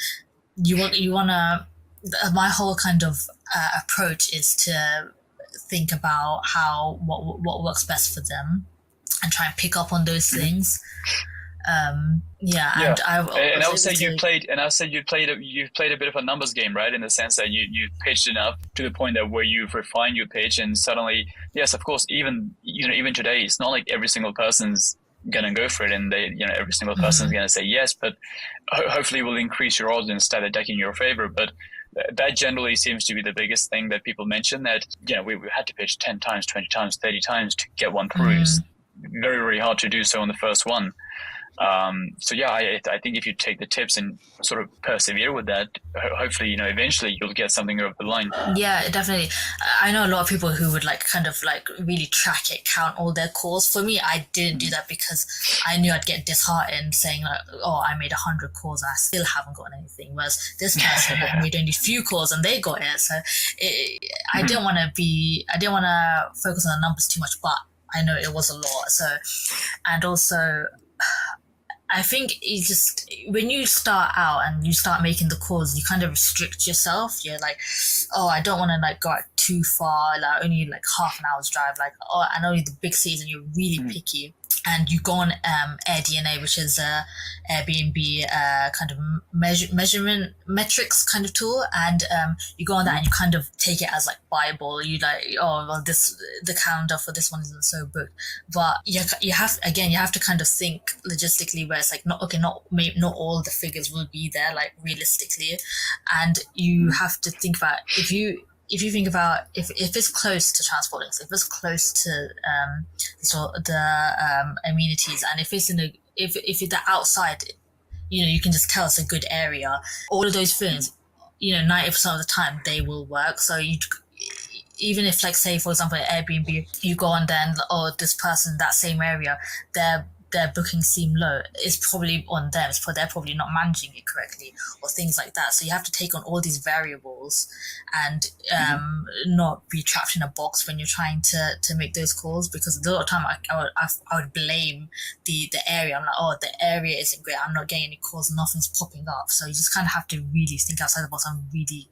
You want to. My whole kind of approach is to think about what works best for them and try and pick up on those things. And I would say you've played a bit of a numbers game, right? In the sense that you pitched enough to the point that where you've refined your pitch, and suddenly, yes, of course, even today, it's not like every single person's gonna go for it, and every single person's gonna say yes, but hopefully will increase your odds and start attacking your favor. But that generally seems to be the biggest thing that people mention, that we had to pitch 10 times, 20 times, 30 times to get one through. It's very, very hard to do so on the first one. So yeah, I think if you take the tips and sort of persevere with that, hopefully eventually you'll get something over the line. Yeah, definitely. I know a lot of people who would kind of really track it, count all their calls. For me, I didn't do that because I knew I'd get disheartened saying like, "Oh, I made 100 calls and I still haven't gotten anything." Whereas this person made only a few calls and they got it. So I didn't want to focus on the numbers too much, but I know it was a lot. So, and also, I think it's just when you start out and you start making the calls, you kind of restrict yourself. You're like, "Oh, I don't want to go out too far, only half an hour's drive." And only the big cities, and you're really picky. And you go on AirDNB, which is a AirBNB kind of measurement metrics kind of tool, and you go on that and you kind of take it as Bible. You the calendar for this one isn't so booked, but you have to kind of think logistically, where it's not all the figures will be there realistically, and you have to think about if you think about if it's close to transport links, if it's close to the amenities, and if it's the outside, you can just tell it's a good area. All of those things, 90% of the time they will work. So even if, like, say for example at Airbnb, you go on there and, this person, that same area, their bookings seem low, it's probably on them. They're probably not managing it correctly or things like that. So you have to take on all these variables and not be trapped in a box when you're trying to make those calls, because a lot of time I would blame the area. I'm like, the area isn't great, I'm not getting any calls, nothing's popping up. So you just kind of have to really think outside the box and really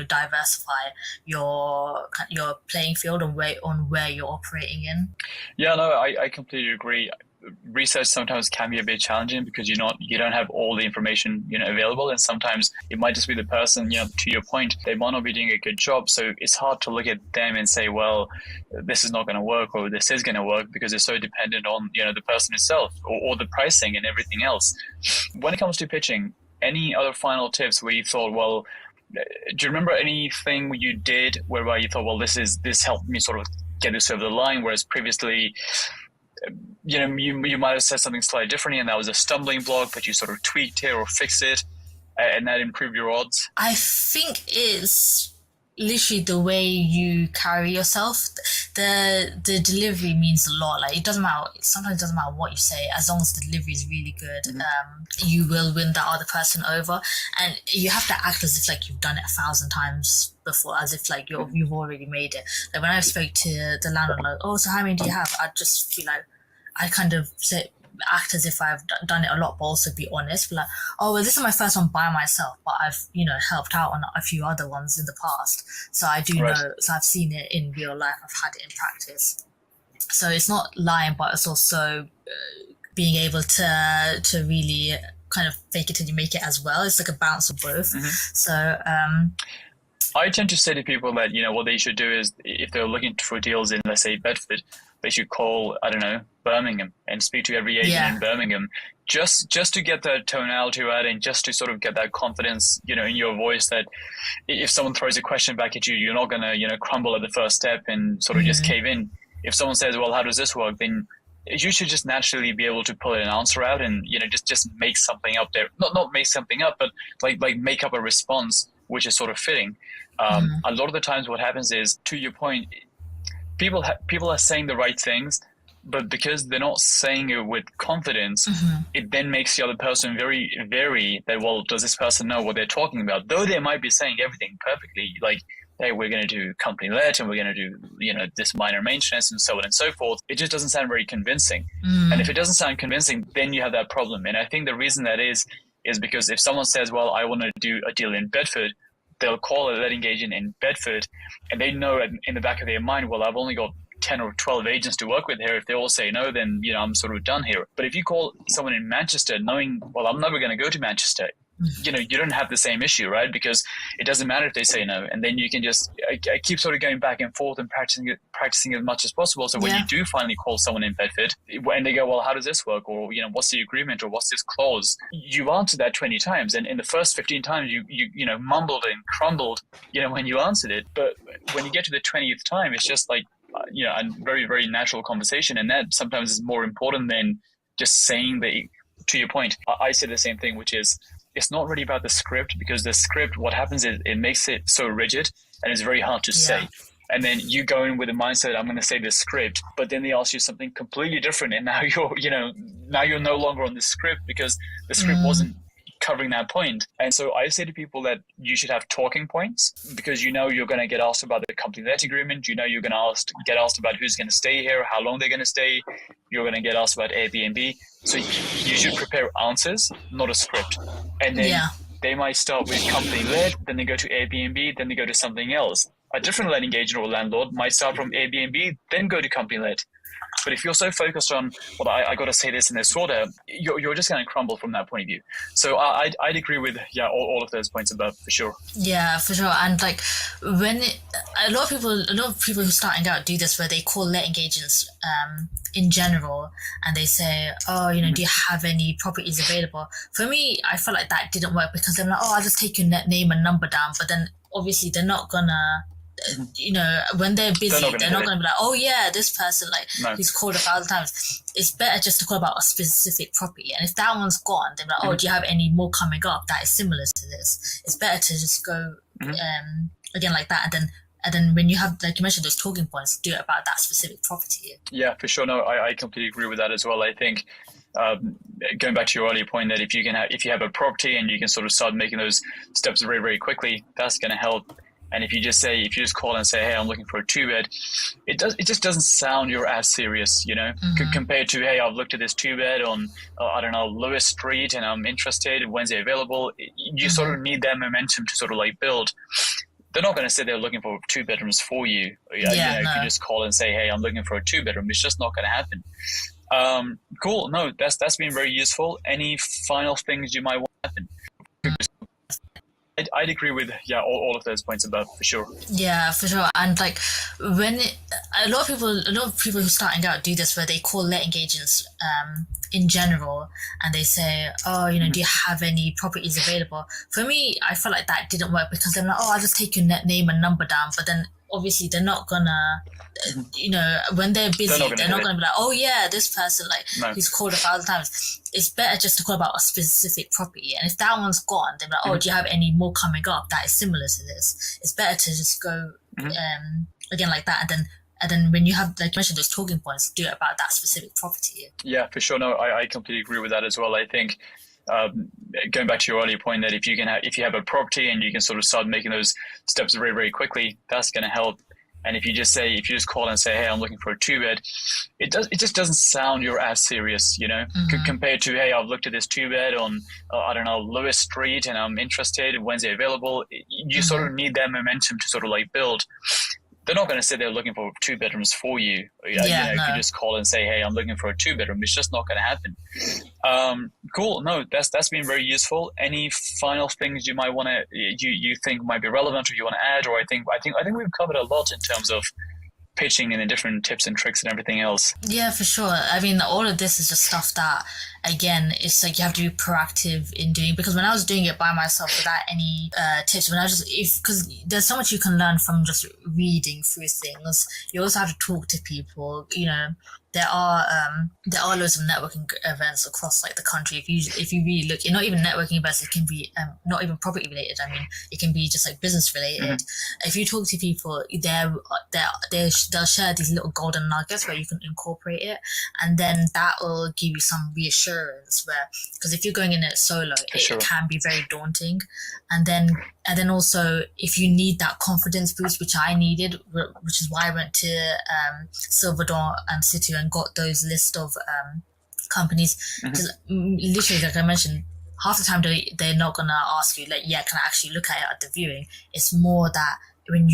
diversify your playing field on where you're operating in. Yeah, no, I completely agree. Research sometimes can be a bit challenging because you don't have all the information available, and sometimes it might just be the person, to your point, they might not be doing a good job. So it's hard to look at them and say, well, this is not going to work or this is going to work, because it's so dependent on the person itself or the pricing and everything else. When it comes to pitching, any other final tips where you thought, well, do you remember anything you did whereby you thought, well, this helped me sort of get this over the line, whereas previously, you might have said something slightly differently and that was a stumbling block, but you sort of tweaked it or fixed it and that improved your odds? I think it's literally the way you carry yourself. The delivery means a lot. Like, it doesn't matter, sometimes it doesn't matter what you say, as long as the delivery is really good, you will win that other person over. And you have to act as if like you've done it 1,000 times before, as if like you've already made it. Like when I spoke to the landlord, like, so how many do you have? I'd just be like, I kind of act as if I've done it a lot, but also be honest. Be like, well, this is my first one by myself, but I've helped out on a few other ones in the past, so I do know. So I've seen it in real life. I've had it in practice. So it's not lying, but it's also being able to really kind of fake it till you make it as well. It's like a balance of both. So I tend to say to people that what they should do is, if they're looking for deals in, let's say, Bedford, they should call, I don't know, Birmingham and speak to every agent in Birmingham, just to get that tonality right, and just to sort of get that confidence, in your voice, that if someone throws a question back at you, you're not going to, crumble at the first step and sort of just cave in. If someone says, well, how does this work? Then you should just naturally be able to pull an answer out and, just make something up there. Not make something up, but like make up a response which is sort of fitting. A lot of the times what happens is, to your point, people are saying the right things, but because they're not saying it with confidence, it then makes the other person very wary that, well, does this person know what they're talking about? Though they might be saying everything perfectly, like, hey, we're going to do company let and we're going to do, this minor maintenance and so on and so forth. It just doesn't sound very convincing. And if it doesn't sound convincing, then you have that problem. And I think the reason that is because if someone says, well, I want to do a deal in Bedford, they'll call a letting agent in Bedford, and they know in the back of their mind, well, I've only got 10 or 12 agents to work with here. If they all say no, then I'm sort of done here. But if you call someone in Manchester knowing, well, I'm never going to go to Manchester, you don't have the same issue, right? Because it doesn't matter if they say no, and then you can just I keep sort of going back and forth and practicing as much as possible. So when you do finally call someone in Bedford, when they go, well, how does this work, or what's the agreement, or what's this clause, you answered that 20 times, and in the first 15 times you mumbled and crumbled when you answered it. But when you get to the 20th time, it's just like a very, very natural conversation, and that sometimes is more important than just saying to your point. I say the same thing, which is, it's not really about the script, because the script, what happens is it makes it so rigid and it's very hard to say. And then you go in with the mindset, I'm going to say this script, but then they ask you something completely different, and now you're no longer on the script because the script wasn't covering that point. And so I say to people that you should have talking points, because you're going to get asked about the company let agreement, you're going to get asked about who's going to stay here, how long they're going to stay, you're going to get asked about Airbnb. So you should prepare answers, not a script. And then they might start with company let, then they go to Airbnb, then they go to something else. A different letting agent or landlord might start from Airbnb, then go to company let. But if you're so focused on, well, I got to say this in this order, you're just going to crumble from that point of view. So I'd agree with all of those points above, for sure. Yeah, for sure. And like a lot of people who are starting out do this, where they call letting agents in general, and they say, oh, do you have any properties available? For me, I felt like that didn't work, because I'm like, oh, I'll just take your name and number down, but then obviously they're not gonna you know, when they're busy, they're not going to be like, oh yeah, this person, like, No. he's called 1,000 times. It's better just to call about a specific property. And if that one's gone, they're like, oh, do you have any more coming up that is similar to this? It's better to just go again like that, and then when you have, like you mentioned, those talking points, do it about that specific property. Yeah, for sure. No, I completely agree with that as well. I think going back to your earlier point that if you have a property and you can sort of start making those steps very, very quickly, that's going to help. And if you just call and say, hey, I'm looking for a 2-bed, it just doesn't sound you're as serious, you know, compared to, hey, I've looked at this 2-bed on, I don't know, Lewis Street and I'm interested, when's it available? You sort of need that momentum to sort of like build. They're not going to say they're looking for 2 bedrooms for you. If you just call and say, hey, I'm looking for a 2-bedroom, it's just not going to happen. Cool. No, that's been very useful. Any final things you might want to happen? I'd agree with all of those points above, for sure. Yeah, for sure. And like a lot of people who are starting out do this, where they call letting agents in general, and they say, oh, you know, do you have any properties available? For me, I felt like that didn't work, because they're like, oh, I'll just take your name and number down, but then obviously they're not gonna, you know, when they're busy, they're not gonna be like, oh yeah, this person, like, he's called 1,000 times. It's better just to call about a specific property. And if that one's gone, they're like, oh, do you have any more coming up that is similar to this? It's better to just go again like that, and then when you have, like you mentioned, those talking points, do it about that specific property. Yeah, for sure. No, I completely agree with that as well. I think going back to your earlier point that if you have a property and you can sort of start making those steps very, very quickly, that's going to help. And if you just call and say, hey, I'm looking for a 2-bed, it just doesn't sound you're as serious, you know, compared to, hey, I've looked at this 2-bed on, I don't know, Lewis Street and I'm interested, when's it available? You sort of need that momentum to sort of like build. They're not going to say they're looking for 2 bedrooms for you. If you just call and say, hey, I'm looking for a 2-bedroom, it's just not going to happen. Cool. No, that's been very useful. Any final things you might want to, you think might be relevant or you want to add? Or I think we've covered a lot in terms of pitching and the different tips and tricks and everything else. Yeah, for sure. I mean, all of this is just stuff that, again, it's like you have to be proactive in doing, because when I was doing it by myself without any tips, because there's so much you can learn from just reading through things. You also have to talk to people, you know. There are loads of networking events across like the country. If you really look, not even networking events, it can be not even property related. I mean, it can be just like business related. If you talk to people, they'll share these little golden nuggets where you can incorporate it, and then that will give you some reassurance. Because if you're going in it solo, it can be very daunting. And then also, if you need that confidence boost, which I needed, which is why I went to Silverdor and City and got those list of companies, because literally, like I mentioned, half the time they're not gonna ask you, like, yeah, can I actually look at it at the viewing? It's more that when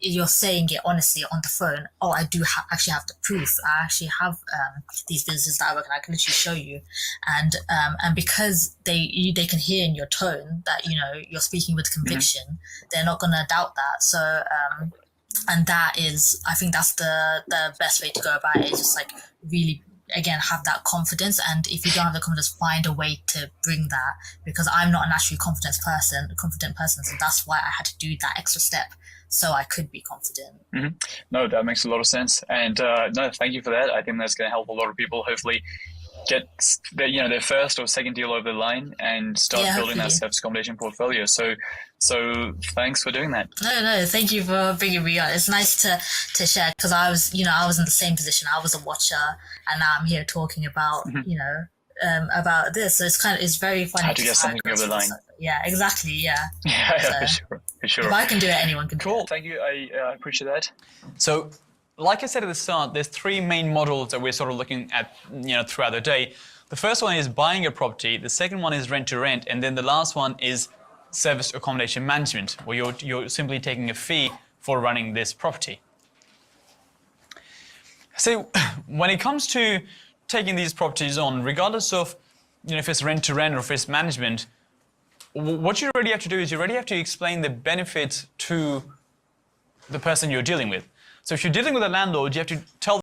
you're saying it honestly on the phone, oh, I do actually have the proof. I actually have these businesses that I work, and I can literally show you. And because they can hear in your tone that, you know, you're speaking with conviction, they're not gonna doubt that. So and that is, I think that's the best way to go about it, is just like really, again, have that confidence. And if you don't have the confidence, find a way to bring that, because I'm not a naturally confident person, so that's why I had to do that extra step so I could be confident. No, that makes a lot of sense. And no, thank you for that. I think that's going to help a lot of people hopefully get their first or second deal over the line and start building that service accommodation portfolio. So thanks for doing that. No, thank you for bringing me on. It's nice to share, because I was in the same position. I was a watcher, and now I'm here talking about about this. So it's very funny. How to get something over the line. Yeah, exactly. Yeah. Yeah, so, for sure. If I can do it, anyone can. Cool. Thank you. I appreciate that. So, like I said at the start, there's 3 main models that we're sort of looking at, you know, throughout the day. The first one is buying a property. The second one is rent to rent, and then the last one is service accommodation management, where you're simply taking a fee for running this property. So, when it comes to taking these properties on, regardless of, you know, if it's rent to rent or if it's management, what you already have to do is you already have to explain the benefits to the person you're dealing with. So if you're dealing with a landlord, you have to tell